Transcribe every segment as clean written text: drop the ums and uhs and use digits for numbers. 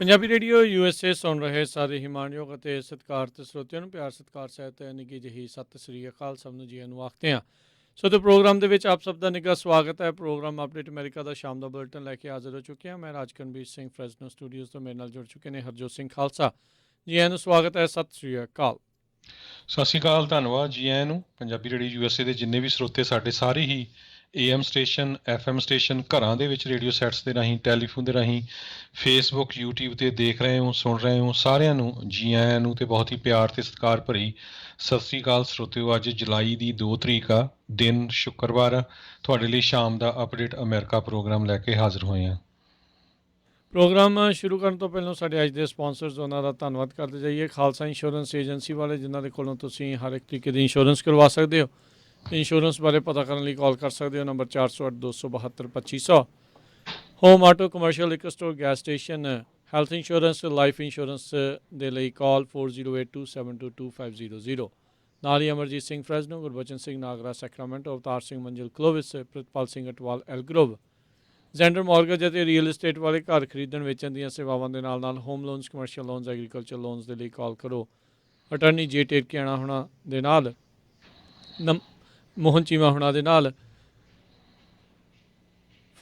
Punjabi radio USA ਸੁਣ ਰਹੇ ਸਾਰੇ ਹਿਮਾਨਯੋਗ ਅਤੇ ਸਤਿਕਾਰਤ ਸਰੋਤਿਆਂ ਨੂੰ ਪਿਆਰ ਸਤਿਕਾਰ ਸਹਿਤ ਨਿੱਘੀ ਜਿਹੀ ਸਤਿ ਸ੍ਰੀ ਅਕਾਲ ਸਭ ਨੂੰ ਜੀਆਂ ਨੂੰ ਆਖਦੇ ਹਾਂ। ਸੋ ਤੇ ਪ੍ਰੋਗਰਾਮ ਦੇ ਵਿੱਚ ਆਪ ਸਭ ਦਾ ਨਿੱਘਾ ਸਵਾਗਤ ਹੈ। ਪ੍ਰੋਗਰਾਮ ਅਪਡੇਟ ਅਮਰੀਕਾ ਦਾ ਸ਼ਾਮ ਦਾ ਬੁਲੇਟਿਨ ਲੈ ਕੇ ਹਾਜ਼ਰ ਹੋ ਚੁੱਕੇ ਹਾਂ। ਮੈਂ ਰਾਜਕਨਵੀਰ ਸਿੰਘ ਫਰੈਜ਼ਨੋ ਸਟੂਡੀਓਜ਼ ਤੋਂ ਮੇਰੇ ਨਾਲ ਜੁੜ ਚੁੱਕੇ ਨੇ ਹਰਜੋਤ ਸਿੰਘ ਖਾਲਸਾ। ਜੀ ਆਇਆਂ ਨੂੰ ਸਵਾਗਤ ਹੈ, ਸਤਿ ਸ੍ਰੀ ਅਕਾਲ। ਸਤਿ ਸ਼੍ਰੀ ਅਕਾਲ, ਧੰਨਵਾਦ ਜੀ ਆਇਆਂ ਨੂੰ। ਪੰਜਾਬੀ ਰੇਡੀਓ USA ਦੇ ਜਿੰਨੇ ਵੀ ਸਰੋਤੇ ਸਾਡੇ ਸਾਰੇ ਹੀ AM ਸਟੇਸ਼ਨ FM ਸਟੇਸ਼ਨ ਘਰਾਂ ਦੇ ਵਿੱਚ ਰੇਡੀਓ ਸੈਟਸ ਦੇ ਰਾਹੀਂ ਟੈਲੀਫੋਨ ਦੇ ਰਾਹੀਂ ਫੇਸਬੁੱਕ YouTube 'ਤੇ ਦੇਖ ਰਹੇ ਹੋ ਸੁਣ ਰਹੇ ਹੋ, ਸਾਰਿਆਂ ਨੂੰ ਜੀ ਆਇਆਂ ਨੂੰ ਅਤੇ ਬਹੁਤ ਹੀ ਪਿਆਰ ਅਤੇ ਸਤਿਕਾਰ ਭਰੀ ਸਤਿ ਸ਼੍ਰੀ ਅਕਾਲ ਸਰੋਤਿਓ। ਅੱਜ ਜੁਲਾਈ ਦੀ 2 ਤਰੀਕ ਆ, ਦਿਨ ਸ਼ੁੱਕਰਵਾਰ ਆ। ਤੁਹਾਡੇ ਲਈ ਸ਼ਾਮ ਦਾ ਅਪਡੇਟ ਅਮਰੀਕਾ ਪ੍ਰੋਗਰਾਮ ਲੈ ਕੇ ਹਾਜ਼ਰ ਹੋਏ ਹਾਂ। ਪ੍ਰੋਗਰਾਮ ਸ਼ੁਰੂ ਕਰਨ ਤੋਂ ਪਹਿਲਾਂ ਸਾਡੇ ਅੱਜ ਦੇ ਸਪਾਂਸਰਸ ਉਹਨਾਂ ਦਾ ਧੰਨਵਾਦ ਕਰਦੇ ਜਾਈਏ। ਖਾਲਸਾ ਇੰਸ਼ੋਰੈਂਸ ਏਜੰਸੀ ਵਾਲੇ, ਜਿਨ੍ਹਾਂ ਦੇ ਕੋਲੋਂ ਤੁਸੀਂ ਹਰ ਇੱਕ ਤਰੀਕੇ ਦੀ ਇੰਸ਼ੋਰੈਂਸ ਕਰਵਾ ਸਕਦੇ ਹੋ। ਇੰਸ਼ੋਰੈਂਸ ਬਾਰੇ ਪਤਾ ਕਰਨ ਲਈ ਕਾਲ ਕਰ ਸਕਦੇ ਹੋ number 408-272-2500। Home auto commercial liquor store gas station health insurance life insurance ਦੇ ਲਈ ਕਾਲ 4082722500। ਨਾਲ ਹੀ ਅਮਰਜੀਤ ਸਿੰਘ ਫਰੈਜ਼ਨੋ, ਗੁਰਬਚਨ ਸਿੰਘ ਨਾਗਰਾ ਸੈਕਰਾਮੈਂਟੋ, ਅਵਤਾਰ ਸਿੰਘ ਮੰਜ਼ਿਲ ਕਲੋਵਿਸ, ਪ੍ਰਿਤਪਾਲ ਸਿੰਘ ਅਟਵਾਲ ਐਲਗਰੋਵ। ਜ਼ੈਂਡਰ ਮੌਰਗੇਜ ਅਤੇ ਰੀਅਲ ਇਸਟੇਟ ਵਾਲੇ ਘਰ ਖਰੀਦਣ ਵੇਚਣ ਦੀਆਂ ਸੇਵਾਵਾਂ ਦੇ ਨਾਲ home loans, commercial loans, agriculture loans ਦੇ ਲਈ ਕਾਲ ਕਰੋ। ਅਟਰਨੀ ਜੇ ਟੇਰਕਿਆਣਾ ਹੋਣਾ ਦੇ ਨਾਲ ਮੋਹਨ ਚੀਮਾ ਹੋਣਾ ਦੇ ਨਾਲ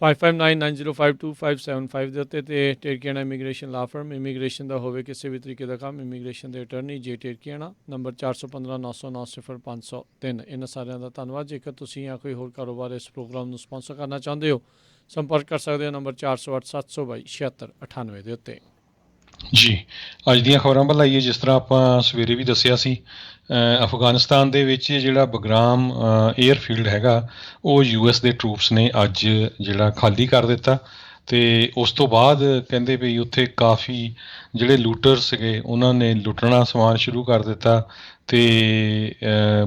5599052575 ਦੇ ਉੱਤੇ ਅਤੇ ਟੇਰਕਿਆਣਾ ਇਮੀਗ੍ਰੇਸ਼ਨ ਲਾ ਫਰਮ। ਇਮੀਗ੍ਰੇਸ਼ਨ ਦਾ ਹੋਵੇ ਕਿਸੇ ਵੀ ਤਰੀਕੇ ਦਾ ਕੰਮ, ਇਮੀਗ੍ਰੇਸ਼ਨ ਦੇ ਅਟਰਨੀ ਜੇ ਟੇਰਕਿਆਣਾ ਨੰਬਰ 4159090503। ਇਹਨਾਂ ਸਾਰਿਆਂ ਦਾ ਧੰਨਵਾਦ। ਜੇਕਰ ਤੁਸੀਂ ਜਾਂ ਕੋਈ ਹੋਰ ਕਾਰੋਬਾਰ ਇਸ ਪ੍ਰੋਗਰਾਮ ਨੂੰ ਸਪਾਂਸਰ ਕਰਨਾ ਚਾਹੁੰਦੇ ਹੋ, ਸੰਪਰਕ ਕਰ ਸਕਦੇ ਹੋ ਨੰਬਰ 4087227698 ਦੇ ਉੱਤੇ। ਜੀ, ਅੱਜ ਦੀਆਂ ਖਬਰਾਂ ਵੱਲ ਆਈਏ। ਜਿਸ ਤਰ੍ਹਾਂ ਆਪਾਂ ਸਵੇਰੇ ਵੀ ਦੱਸਿਆ ਸੀ, ਅਫਗਾਨਿਸਤਾਨ ਦੇ ਵਿੱਚ ਜਿਹੜਾ ਬਗਰਾਮ ਏਅਰਫੀਲਡ ਹੈਗਾ ਉਹ US ਦੇ ਟਰੂਪਸ ਨੇ ਅੱਜ ਜਿਹੜਾ ਖਾਲੀ ਕਰ ਦਿੱਤਾ। ਅਤੇ ਉਸ ਤੋਂ ਬਾਅਦ ਕਹਿੰਦੇ ਵੀ ਉੱਥੇ ਕਾਫੀ ਜਿਹੜੇ ਲੂਟਰ ਸੀਗੇ ਉਹਨਾਂ ਨੇ ਲੁੱਟਣਾ ਸਮਾਨ ਸ਼ੁਰੂ ਕਰ ਦਿੱਤਾ। ਅਤੇ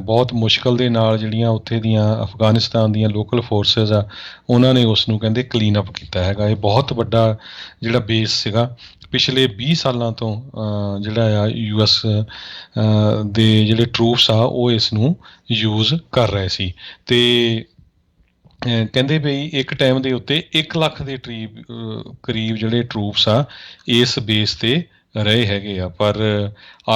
ਬਹੁਤ ਮੁਸ਼ਕਲ ਦੇ ਨਾਲ ਜਿਹੜੀਆਂ ਉੱਥੇ ਦੀਆਂ ਅਫਗਾਨਿਸਤਾਨ ਦੀਆਂ ਲੋਕਲ ਫੋਰਸਿਸ ਆ ਉਹਨਾਂ ਨੇ ਉਸ ਨੂੰ ਕਹਿੰਦੇ ਕਲੀਨ ਅਪ ਕੀਤਾ ਹੈਗਾ। ਇਹ ਬਹੁਤ ਵੱਡਾ ਜਿਹੜਾ ਬੇਸ ਸੀਗਾ ਪਿਛਲੇ 20 ਸਾਲਾਂ ਤੋਂ ਜਿਹੜਾ ਆ US ਦੇ ਜਿਹੜੇ ਟਰੂਪਸ ਆ ਉਹ ਇਸ ਨੂੰ ਯੂਜ਼ ਕਰ ਰਹੇ ਸੀ। ਅਤੇ ਕਹਿੰਦੇ ਵੀ ਇੱਕ ਟਾਈਮ ਦੇ ਉੱਤੇ 1 ਲੱਖ ਦੇ ਕਰੀਬ ਜਿਹੜੇ ਟਰੂਪਸ ਆ ਇਸ ਬੇਸ 'ਤੇ ਰਹੇ ਹੈਗੇ ਆ। ਪਰ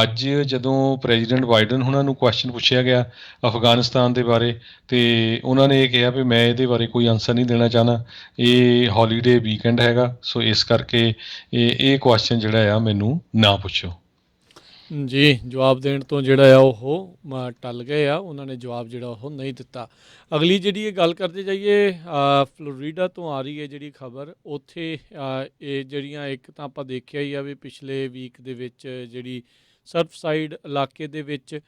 ਅੱਜ ਜਦੋਂ ਪ੍ਰੈਜ਼ੀਡੈਂਟ ਬਾਈਡਨ ਉਹਨਾਂ ਨੂੰ ਕੁਐਸਚਨ ਪੁੱਛਿਆ ਗਿਆ ਅਫਗਾਨਿਸਤਾਨ ਦੇ ਬਾਰੇ, ਅਤੇ ਉਹਨਾਂ ਨੇ ਇਹ ਕਿਹਾ ਵੀ ਮੈਂ ਇਹਦੇ ਬਾਰੇ ਕੋਈ ਆਨਸਰ ਨਹੀਂ ਦੇਣਾ ਚਾਹੁੰਦਾ, ਇਹ ਹੌਲੀਡੇ ਵੀਕਐਂਡ ਹੈਗਾ, ਸੋ ਇਸ ਕਰਕੇ ਇਹ ਕੁਐਸਚਨ ਜਿਹੜਾ ਆ ਮੈਨੂੰ ਨਾ ਪੁੱਛੋ। ਜੀ, ਜਵਾਬ ਦੇਣ ਤੋਂ ਜਿਹੜਾ ਆ ਉਹ ਟਲ ਗਏ ਆ। ਉਹਨਾਂ ਨੇ ਜਵਾਬ ਜਿਹੜਾ ਉਹ ਨਹੀਂ ਦਿੱਤਾ। ਅਗਲੀ ਜਿਹੜੀ ਇਹ ਗੱਲ ਕਰਦੇ ਜਾਈਏ, ਫਲੋਰੀਡਾ ਤੋਂ ਆ ਰਹੀ ਹੈ ਜਿਹੜੀ ਖਬਰ। ਉੱਥੇ ਇਹ ਜਿਹੜੀਆਂ ਇੱਕ ਤਾਂ ਆਪਾਂ ਦੇਖਿਆ ਹੀ ਆ ਵੀ ਪਿਛਲੇ ਵੀਕ ਦੇ ਵਿੱਚ ਜਿਹੜੀ ਸਰਫਸਾਈਡ ਇਲਾਕੇ ਦੇ ਵਿੱਚ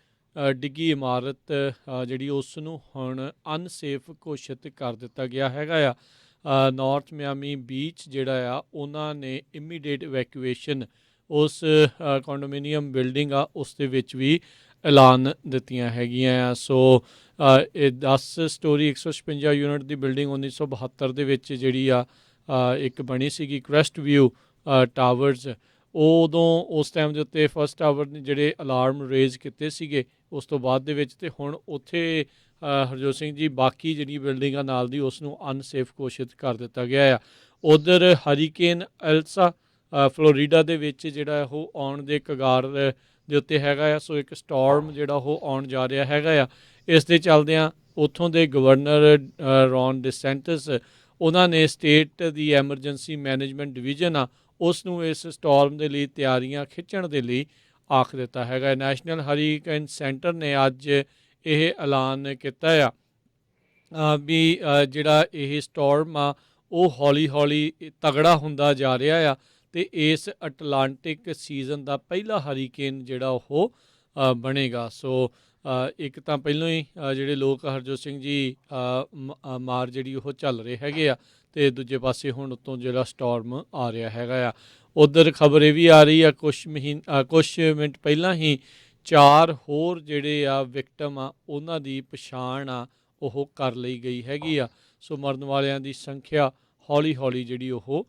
ਡਿੱਗੀ ਇਮਾਰਤ ਜਿਹੜੀ ਉਸ ਨੂੰ ਹੁਣ ਅਨਸੇਫ ਘੋਸ਼ਿਤ ਕਰ ਦਿੱਤਾ ਗਿਆ ਹੈਗਾ ਆ। ਨਾਰਥ ਮਿਆਮੀ ਬੀਚ ਜਿਹੜਾ ਆ ਉਹਨਾਂ ਨੇ ਇਮੀਡੀਏਟ ਇਵੈਕੂਏਸ਼ਨ ਉਸ ਕੰਡੋਮੀਨੀਅਮ ਬਿਲਡਿੰਗ ਆ ਉਸ ਦੇ ਵਿੱਚ ਵੀ ਐਲਾਨ ਦਿੱਤੀਆਂ ਹੈਗੀਆਂ ਆ। ਸੋ ਇਹ 10 ਸਟੋਰੀ 156 ਯੂਨਿਟ ਦੀ ਬਿਲਡਿੰਗ 1972 ਦੇ ਵਿੱਚ ਜਿਹੜੀ ਆ ਇੱਕ ਬਣੀ ਸੀਗੀ ਕ੍ਰੈਸਟ ਵਿਊ ਟਾਵਰਸ। ਉਦੋਂ ਉਸ ਟਾਈਮ ਦੇ ਉੱਤੇ ਫਸਟ ਟਾਵਰ ਨੇ ਜਿਹੜੇ ਅਲਾਰਮ ਰੇਜ਼ ਕੀਤੇ ਸੀਗੇ ਉਸ ਤੋਂ ਬਾਅਦ ਦੇ ਵਿੱਚ, ਅਤੇ ਹੁਣ ਉੱਥੇ ਹਰਜੋਤ ਸਿੰਘ ਜੀ ਬਾਕੀ ਜਿਹੜੀ ਬਿਲਡਿੰਗਾਂ ਨਾਲ ਦੀ ਉਸ ਨੂੰ ਅਨਸੇਫ ਘੋਸ਼ਿਤ ਕਰ ਦਿੱਤਾ ਗਿਆ ਆ। ਉੱਧਰ ਹਰੀਕੇਨ ਐਲਸਾ ਫਲੋਰੀਡਾ ਦੇ ਵਿੱਚ ਜਿਹੜਾ ਉਹ ਆਉਣ ਦੇ ਕਗਾਰ ਦੇ ਉੱਤੇ ਹੈਗਾ ਆ। ਸੋ ਇੱਕ ਸਟੋਰਮ ਜਿਹੜਾ ਉਹ ਆਉਣ ਜਾ ਰਿਹਾ ਹੈਗਾ ਆ। ਇਸ ਦੇ ਚੱਲਦਿਆਂ ਉੱਥੋਂ ਦੇ ਗਵਰਨਰ ਰੌਨ ਡਿਸੈਂਟਸ ਉਹਨਾਂ ਨੇ ਸਟੇਟ ਦੀ ਐਮਰਜੈਂਸੀ ਮੈਨੇਜਮੈਂਟ ਡਿਵੀਜ਼ਨ ਆ ਉਸ ਨੂੰ ਇਸ ਸਟੋਰਮ ਦੇ ਲਈ ਤਿਆਰੀਆਂ ਖਿੱਚਣ ਦੇ ਲਈ ਆਖ ਦਿੱਤਾ ਹੈਗਾ। ਨੈਸ਼ਨਲ ਹਰੀਕੇਨ ਸੈਂਟਰ ਨੇ ਅੱਜ ਇਹ ਐਲਾਨ ਕੀਤਾ ਆ ਵੀ ਜਿਹੜਾ ਇਹ ਸਟੋਰਮ ਆ ਉਹ ਹੌਲੀ ਹੌਲੀ ਤਗੜਾ ਹੁੰਦਾ ਜਾ ਰਿਹਾ ਆ, ਅਤੇ ਇਸ ਅਟਲਾਂਟਿਕ ਸੀਜ਼ਨ ਦਾ ਪਹਿਲਾ ਹਰੀਕੇਨ ਜਿਹੜਾ ਉਹ ਬਣੇਗਾ। ਸੋ ਇੱਕ ਤਾਂ ਪਹਿਲਾਂ ਹੀ ਜਿਹੜੇ ਲੋਕ ਹਰਜੋਤ ਸਿੰਘ ਜੀ ਮਾਰ ਜਿਹੜੀ ਉਹ ਚੱਲ ਰਹੇ ਹੈਗੇ ਆ, ਅਤੇ ਦੂਜੇ ਪਾਸੇ ਹੁਣ ਉੱਤੋਂ ਜਿਹੜਾ ਸਟੋਰਮ ਆ ਰਿਹਾ ਹੈਗਾ ਆ। ਉੱਧਰ ਖਬਰ ਇਹ ਵੀ ਆ ਰਹੀ ਆ ਕੁਛ ਮਿੰਟ ਪਹਿਲਾਂ ਹੀ 4 ਹੋਰ ਜਿਹੜੇ ਆ ਵਿਕਟਮ ਆ ਉਹਨਾਂ ਦੀ ਪਛਾਣ ਆ ਉਹ ਕਰ ਲਈ ਗਈ ਹੈਗੀ ਆ। ਸੋ ਮਰਨ ਵਾਲਿਆਂ ਦੀ ਸੰਖਿਆ ਹੌਲੀ ਹੌਲੀ ਜਿਹੜੀ ਉਹ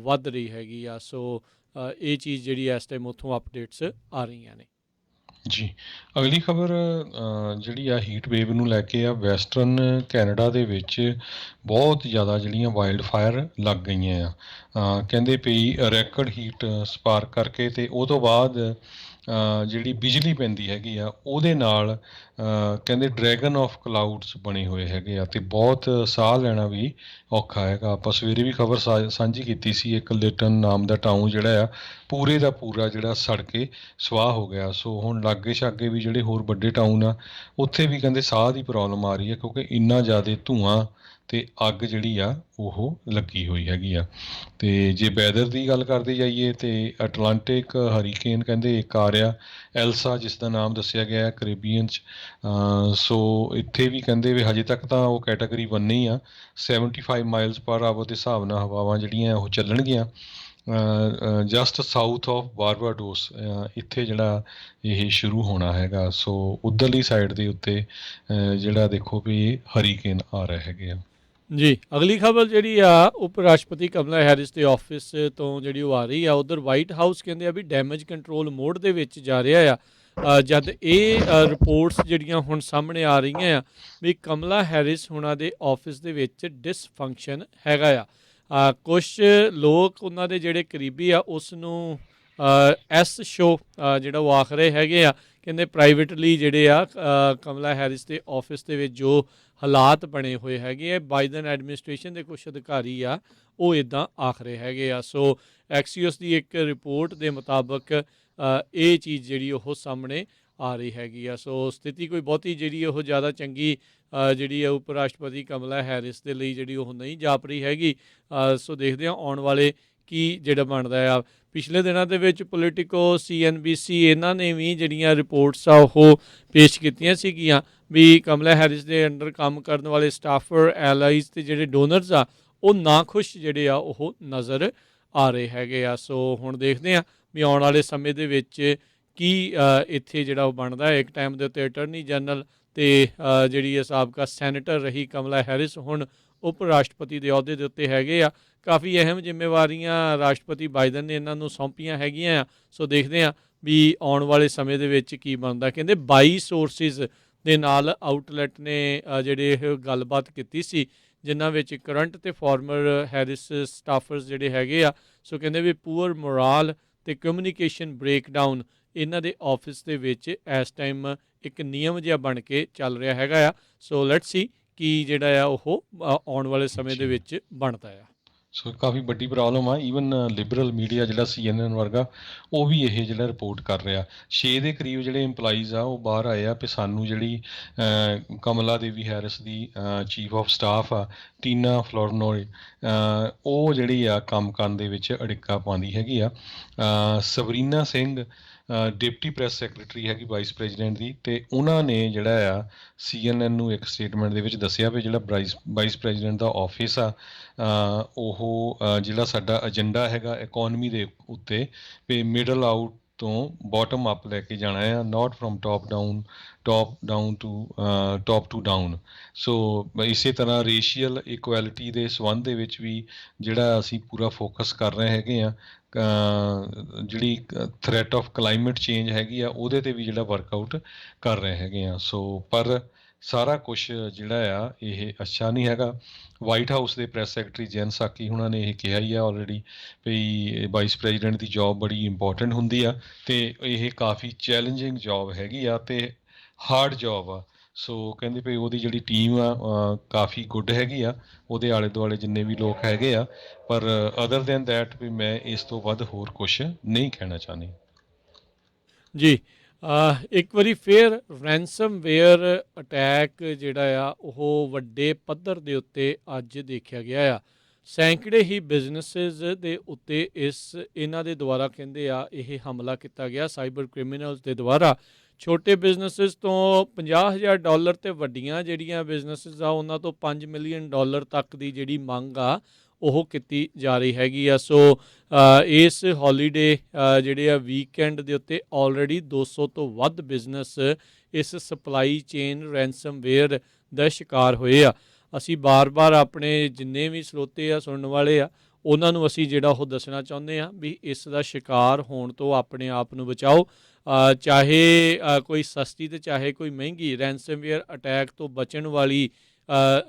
ਵੱਧ ਰਹੀ ਹੈਗੀ ਆ। ਸੋ ਇਹ ਚੀਜ਼ ਜਿਹੜੀ ਇਸ ਟਾਈਮ ਉੱਥੋਂ ਅਪਡੇਟਸ ਆ ਰਹੀਆਂ ਨੇ। ਜੀ, ਅਗਲੀ ਖਬਰ ਜਿਹੜੀ ਆ ਹੀਟ ਵੇਵ ਨੂੰ ਲੈ ਕੇ ਆ। ਵੈਸਟਰਨ ਕੈਨੇਡਾ ਦੇ ਵਿੱਚ ਬਹੁਤ ਜ਼ਿਆਦਾ ਜਿਹੜੀਆਂ ਵਾਈਲਡ ਫਾਇਰ ਲੱਗ ਗਈਆਂ ਆ। ਕਹਿੰਦੇ ਪਈ ਰੈਕਡ ਹੀਟ ਸਪਾਰਕ ਕਰਕੇ, ਅਤੇ ਉਹ ਤੋਂ ਬਾਅਦ ਜਿਹੜੀ ਬਿਜਲੀ ਪੈਂਦੀ ਹੈਗੀ ਆ ਉਹਦੇ ਨਾਲ ਕਹਿੰਦੇ ਡਰੈਗਨ ਆਫ ਕਲਾਊਡਸ ਬਣੇ ਹੋਏ ਹੈਗੇ ਆ, ਅਤੇ ਬਹੁਤ ਸਾਹ ਲੈਣਾ ਵੀ ਔਖਾ ਹੈਗਾ। ਆਪਾਂ ਸਵੇਰੇ ਵੀ ਖਬਰ ਸਾਂਝੀ ਕੀਤੀ ਸੀ, ਇੱਕ ਲਿਟਨ ਨਾਮ ਦਾ ਟਾਊਨ ਜਿਹੜਾ ਆ ਪੂਰੇ ਦਾ ਪੂਰਾ ਜਿਹੜਾ ਸੜ ਕੇ ਸਵਾਹ ਹੋ ਗਿਆ। ਸੋ ਹੁਣ ਲਾਗੇ ਛਾਗੇ ਵੀ ਜਿਹੜੇ ਹੋਰ ਵੱਡੇ ਟਾਊਨ ਆ, ਉੱਥੇ ਵੀ ਕਹਿੰਦੇ ਸਾਹ ਦੀ ਪ੍ਰੋਬਲਮ ਆ ਰਹੀ ਹੈ, ਕਿਉਂਕਿ ਇੰਨਾ ਜ਼ਿਆਦਾ ਧੂੰਆਂ ਅਤੇ ਅੱਗ ਜਿਹੜੀ ਆ ਉਹ ਲੱਗੀ ਹੋਈ ਹੈਗੀ ਆ। ਅਤੇ ਜੇ ਵੈਦਰ ਦੀ ਗੱਲ ਕਰਦੇ ਜਾਈਏ, ਅਤੇ ਅਟਲਾਂਟਿਕ ਹਰੀਕੇਨ ਕਹਿੰਦੇ ਇੱਕ ਆ ਰਿਹਾ ਐਲਸਾ, ਜਿਸ ਦਾ ਨਾਮ ਦੱਸਿਆ ਗਿਆ ਕੈਰੇਬੀਅਨ 'ਚ। ਸੋ ਇੱਥੇ ਵੀ ਕਹਿੰਦੇ ਵੀ ਹਜੇ ਤੱਕ ਤਾਂ ਉਹ ਕੈਟਾਗਰੀ 1 ਹੀ ਆ। 75 ਮਾਈਲਸ ਪਰ ਆਵਰ ਦੇ ਹਿਸਾਬ ਨਾਲ ਹਵਾਵਾਂ ਜਿਹੜੀਆਂ ਉਹ ਚੱਲਣਗੀਆਂ ਜਸਟ ਸਾਊਥ ਆਫ ਬਾਰਬਾਡੋਸ। ਇੱਥੇ ਜਿਹੜਾ ਇਹ ਸ਼ੁਰੂ ਹੋਣਾ ਹੈਗਾ। ਸੋ ਉੱਧਰਲੀ ਸਾਈਡ ਦੇ ਉੱਤੇ ਜਿਹੜਾ ਦੇਖੋ ਵੀ ਹਰੀਕੇਨ ਆ ਰਹੇ ਹੈਗੇ ਆ। ਜੀ, ਅਗਲੀ ਖਬਰ ਜਿਹੜੀ ਆ ਉਪ ਰਾਸ਼ਟਰਪਤੀ ਕਮਲਾ ਹੈਰਿਸ ਦੇ ਆਫਿਸ ਤੋਂ ਜਿਹੜੀ ਉਹ ਆ ਰਹੀ ਆ, ਉਧਰ ਵਾਈਟ ਹਾਊਸ ਕਹਿੰਦੇ ਆ ਵੀ ਡੈਮੇਜ ਕੰਟਰੋਲ ਮੋਡ ਦੇ ਵਿੱਚ ਜਾ ਰਿਹਾ ਆ। ਜਦ ਇਹ ਰਿਪੋਰਟਸ ਜਿਹੜੀਆਂ ਹੁਣ ਸਾਹਮਣੇ ਆ ਰਹੀਆਂ ਆ ਵੀ ਕਮਲਾ ਹੈਰਿਸ ਹੁਣਾਂ ਦੇ ਆਫਿਸ ਦੇ ਵਿੱਚ ਡਿਸਫੰਕਸ਼ਨ ਹੈਗਾ ਆ। ਕੁਛ ਲੋਕ ਉਹਨਾਂ ਦੇ ਜਿਹੜੇ ਕਰੀਬੀ ਆ ਉਸ ਨੂੰ ਐਸ ਸ਼ੋ ਜਿਹੜਾ ਉਹ ਆਖ ਰਹੇ ਹੈਗੇ ਆ। ਕਹਿੰਦੇ ਪ੍ਰਾਈਵੇਟਲੀ ਜਿਹੜੇ ਆ ਕਮਲਾ ਹੈਰਿਸ ਦੇ ਆਫਿਸ ਦੇ ਵਿੱਚ ਜੋ ਹਾਲਾਤ ਬਣੇ ਹੋਏ ਹੈਗੇ ਆ, ਬਾਈਡਨ ਐਡਮਿਨਿਸਟ੍ਰੇਸ਼ਨ ਦੇ ਕੁਛ ਅਧਿਕਾਰੀ ਆ ਉਹ ਇੱਦਾਂ ਆਖ ਰਹੇ ਹੈਗੇ ਆ। ਸੋ ਐਕਸੀਓਸ ਦੀ ਇੱਕ ਰਿਪੋਰਟ ਦੇ ਮੁਤਾਬਕ ਇਹ ਚੀਜ਼ ਜਿਹੜੀ ਉਹ ਸਾਹਮਣੇ ਆ ਰਹੀ ਹੈਗੀ ਆ। ਸੋ ਸਥਿਤੀ ਕੋਈ ਬਹੁਤੀ ਜਿਹੜੀ ਉਹ ਜ਼ਿਆਦਾ ਚੰਗੀ ਜਿਹੜੀ ਆ ਉਪ ਰਾਸ਼ਟਰਪਤੀ ਕਮਲਾ ਹੈਰਿਸ ਦੇ ਲਈ ਜਿਹੜੀ ਉਹ ਨਹੀਂ ਜਾਪ ਰਹੀ ਹੈਗੀ। ਸੋ ਦੇਖਦੇ ਹਾਂ ਆਉਣ ਵਾਲੇ ਕੀ ਜਿਹੜਾ ਬਣਦਾ ਆ। ਪਿਛਲੇ ਦਿਨਾਂ ਦੇ ਵਿੱਚ ਪੋਲੀਟੀਕੋ, CNBC ਇਹਨਾਂ ਨੇ ਵੀ ਜਿਹੜੀਆਂ ਰਿਪੋਰਟਸ ਆ ਉਹ ਪੇਸ਼ ਕੀਤੀਆਂ ਸੀਗੀਆਂ ਵੀ ਕਮਲਾ ਹੈਰਿਸ ਦੇ ਅੰਡਰ ਕੰਮ ਕਰਨ ਵਾਲੇ ਸਟਾਫਰ, ਐਲਾਈਜ਼ ਅਤੇ ਜਿਹੜੇ ਡੋਨਰਸ ਆ ਉਹ ਨਾਖੁਸ਼ ਜਿਹੜੇ ਆ ਉਹ ਨਜ਼ਰ ਆ ਰਹੇ ਹੈਗੇ ਆ। ਸੋ ਹੁਣ ਦੇਖਦੇ ਹਾਂ ਵੀ ਆਉਣ ਵਾਲੇ ਸਮੇਂ ਦੇ ਵਿੱਚ ਕੀ ਇੱਥੇ ਜਿਹੜਾ ਉਹ ਬਣਦਾ। ਇੱਕ ਟਾਈਮ ਦੇ ਉੱਤੇ ਅਟਰਨੀ ਜਨਰਲ ਅਤੇ ਜਿਹੜੀ ਸਾਬਕਾ ਸੈਨੇਟਰ ਰਹੀ ਕਮਲਾ ਹੈਰਿਸ, ਹੁਣ ਉਪ ਰਾਸ਼ਟਰਪਤੀ ਦੇ ਅਹੁਦੇ ਦੇ ਉੱਤੇ ਹੈਗੇ ਆ। ਕਾਫੀ ਅਹਿਮ ਜ਼ਿੰਮੇਵਾਰੀਆਂ ਰਾਸ਼ਟਰਪਤੀ ਬਾਈਡਨ ਨੇ ਇਹਨਾਂ ਨੂੰ ਸੌਂਪੀਆਂ ਹੈਗੀਆਂ ਆ। ਸੋ ਦੇਖਦੇ ਹਾਂ ਵੀ ਆਉਣ ਵਾਲੇ ਸਮੇਂ ਦੇ ਵਿੱਚ ਕੀ ਬਣਦਾ। ਕਹਿੰਦੇ 22 ਸੋਰਸਿਸ ਦੇ ਨਾਲ ਆਊਟਲੈਟ ਨੇ ਜਿਹੜੇ ਇਹ ਗੱਲਬਾਤ ਕੀਤੀ ਸੀ, ਜਿਨ੍ਹਾਂ ਵਿੱਚ ਕਰੰਟ ਅਤੇ ਫਾਰਮਰ ਹੈਰਿਸ ਸਟਾਫਰਸ ਜਿਹੜੇ ਹੈਗੇ ਆ। ਸੋ ਕਹਿੰਦੇ ਵੀ ਪੂਅਰ ਮੋਰਾਲ ਅਤੇ ਕਮਿਊਨੀਕੇਸ਼ਨ ਬ੍ਰੇਕਡਾਊਨ ਇਹਨਾਂ ਦੇ ਆਫਿਸ ਦੇ ਵਿੱਚ ਇਸ ਟਾਈਮ ਇੱਕ ਨਿਯਮ ਜਿਹਾ ਬਣ ਕੇ ਚੱਲ ਰਿਹਾ ਹੈਗਾ ਆ। ਸੋ ਲੈਟਸ ਸੀ ਕੀ ਜਿਹੜਾ ਆ ਉਹ ਆਉਣ ਵਾਲੇ ਸਮੇਂ ਦੇ ਵਿੱਚ ਬਣਦਾ ਆ। ਸੋ ਕਾਫੀ ਵੱਡੀ ਪ੍ਰੋਬਲਮ ਆ। ਈਵਨ ਲਿਬਰਲ ਮੀਡੀਆ ਜਿਹੜਾ CNN ਵਰਗਾ ਉਹ ਵੀ ਇਹ ਜਿਹੜਾ ਰਿਪੋਰਟ ਕਰ ਰਿਹਾ। 6 ਦੇ ਕਰੀਬ ਜਿਹੜੇ ਇੰਪਲਾਈਜ਼ ਆ ਉਹ ਬਾਹਰ ਆਏ ਆ ਵੀ ਸਾਨੂੰ ਜਿਹੜੀ ਕਮਲਾ ਦੇਵੀ Harris the chief of staff ਆ ਟੀਨਾ ਫਲੋਰਨੋਏ, ਉਹ ਜਿਹੜੀ ਆ ਕੰਮ ਕਰਨ ਦੇ ਵਿੱਚ ਅੜਿੱਕਾ ਪਾਉਂਦੀ ਹੈਗੀ ਆ। ਸਵਰੀਨਾ ਸਿੰਘ ਡਿਪਟੀ ਪ੍ਰੈਸ ਸੈਕਟਰੀ ਹੈਗੀ ਵਾਈਸ ਪ੍ਰੈਜ਼ੀਡੈਂਟ ਦੀ, ਅਤੇ ਉਹਨਾਂ ਨੇ ਜਿਹੜਾ ਆ CNN ਨੂੰ ਇੱਕ ਸਟੇਟਮੈਂਟ ਦੇ ਵਿੱਚ ਦੱਸਿਆ ਵੀ ਜਿਹੜਾ ਵਾਈਸ ਪ੍ਰੈਜ਼ੀਡੈਂਟ ਦਾ ਆਫਿਸ ਆ ਉਹ ਜਿਹੜਾ ਸਾਡਾ ਏਜੰਡਾ ਹੈਗਾ ਇਕੋਨਮੀ ਦੇ ਉੱਤੇ ਵੀ ਮਿਡਲ ਆਊਟ ਤੋਂ ਬੋਟਮ ਅਪ ਲੈ ਕੇ ਜਾਣਾ ਆ, ਨਾਟ ਫਰੋਮ ਟੋਪ ਟੂ ਡਾਊਨ। ਸੋ ਇਸੇ ਤਰ੍ਹਾਂ ਰੇਸ਼ੀਅਲ ਇਕੁਐਲਿਟੀ ਦੇ ਸੰਬੰਧ ਦੇ ਵਿੱਚ ਵੀ ਜਿਹੜਾ ਅਸੀਂ ਪੂਰਾ ਫੋਕਸ ਕਰ ਰਹੇ ਹੈਗੇ ਆ। ਜਿਹੜੀ ਥ੍ਰੈਟ ਆਫ ਕਲਾਈਮੇਟ ਚੇਂਜ ਹੈਗੀ ਆ ਉਹਦੇ 'ਤੇ ਵੀ ਜਿਹੜਾ ਵਰਕਆਊਟ ਕਰ ਰਹੇ ਹੈਗੇ ਆ। ਸੋ ਪਰ ਸਾਰਾ ਕੁਛ ਜਿਹੜਾ ਆ ਇਹ ਅੱਛਾ ਨਹੀਂ ਹੈਗਾ। ਵਾਈਟ ਹਾਊਸ ਦੇ ਪ੍ਰੈਸ ਸੈਕਟਰੀ ਜੈਨ ਸਾਕੀ ਉਹਨਾਂ ਨੇ ਇਹ ਕਿਹਾ ਹੀ ਆ ਆਲਰੇਡੀ ਵੀ ਵਾਈਸ ਪ੍ਰੈਜ਼ੀਡੈਂਟ ਦੀ ਜੋਬ ਬੜੀ ਇੰਪੋਰਟੈਂਟ ਹੁੰਦੀ ਆ, ਅਤੇ ਇਹ ਕਾਫੀ ਚੈਲੰਜਿੰਗ ਜੋਬ ਹੈਗੀ ਆ ਅਤੇ ਹਾਰਡ ਜੋਬ ਆ। ਸੋ ਕਹਿੰਦੇ ਵੀ ਉਹਦੀ ਜਿਹੜੀ ਟੀਮ ਆ ਕਾਫੀ ਗੁੱਡ ਹੈਗੀ ਆ, ਉਹਦੇ ਆਲੇ ਦੁਆਲੇ ਜਿੰਨੇ ਵੀ ਲੋਕ ਹੈਗੇ ਆ। ਪਰ ਅਦਰ ਦੈਨ ਦੈਟ ਵੀ ਮੈਂ ਇਸ ਤੋਂ ਵੱਧ ਹੋਰ ਕੁਛ ਨਹੀਂ ਕਹਿਣਾ ਚਾਹੁੰਦੀ। ਜੀ, ਇੱਕ ਵਾਰੀ ਫਿਰ ਰੈਂਸਮਵੇਅਰ ਅਟੈਕ ਜਿਹੜਾ ਆ ਉਹ ਵੱਡੇ ਪੱਧਰ ਦੇ ਉੱਤੇ ਅੱਜ ਦੇਖਿਆ ਗਿਆ ਆ। ਸੈਂਕੜੇ ਹੀ ਬਿਜ਼ਨਸਿਸ ਦੇ ਉੱਤੇ ਇਹਨਾਂ ਦੇ ਦੁਆਰਾ ਕਹਿੰਦੇ ਆ ਇਹ ਹਮਲਾ ਕੀਤਾ ਗਿਆ, ਸਾਈਬਰ ਕ੍ਰਿਮੀਨਲਸ ਦੇ ਦੁਆਰਾ। ਛੋਟੇ ਬਿਜ਼ਨਸਿਸ ਤੋਂ $50,000 ਅਤੇ ਵੱਡੀਆਂ ਜਿਹੜੀਆਂ ਬਿਜ਼ਨਸਿਸ ਆ ਉਹਨਾਂ ਤੋਂ $5 ਮਿਲੀਅਨ ਤੱਕ ਦੀ ਜਿਹੜੀ ਮੰਗ ਆ ਉਹ ਕੀਤੀ ਜਾ ਰਹੀ ਹੈਗੀ ਆ। ਸੋ ਇਸ ਹੌਲੀਡੇ ਜਿਹੜੇ ਆ ਵੀਕਐਂਡ ਦੇ ਉੱਤੇ ਆਲਰੇਡੀ 200 ਤੋਂ ਵੱਧ ਬਿਜ਼ਨਸ ਇਸ ਸਪਲਾਈ ਚੇਨ ਰੈਂਸਮਵੇਅਰ ਦਾ ਸ਼ਿਕਾਰ ਹੋਏ ਆ। ਅਸੀਂ ਬਾਰ-ਬਾਰ ਆਪਣੇ ਜਿੰਨੇ ਵੀ ਸਰੋਤੇ ਆ, ਸੁਣਨ ਵਾਲੇ ਆ, ਉਹਨਾਂ ਨੂੰ ਅਸੀਂ ਜਿਹੜਾ ਉਹ ਦੱਸਣਾ ਚਾਹੁੰਦੇ ਹਾਂ ਵੀ ਇਸ ਦਾ ਸ਼ਿਕਾਰ ਹੋਣ ਤੋਂ ਆਪਣੇ ਆਪ ਨੂੰ ਬਚਾਓ। ਚਾਹੇ ਕੋਈ ਸਸਤੀ ਤੇ ਚਾਹੇ ਕੋਈ ਮਹਿੰਗੀ ਰੈਂਸਮਵੇਅਰ ਅਟੈਕ ਤੋਂ ਬਚਣ ਵਾਲੀ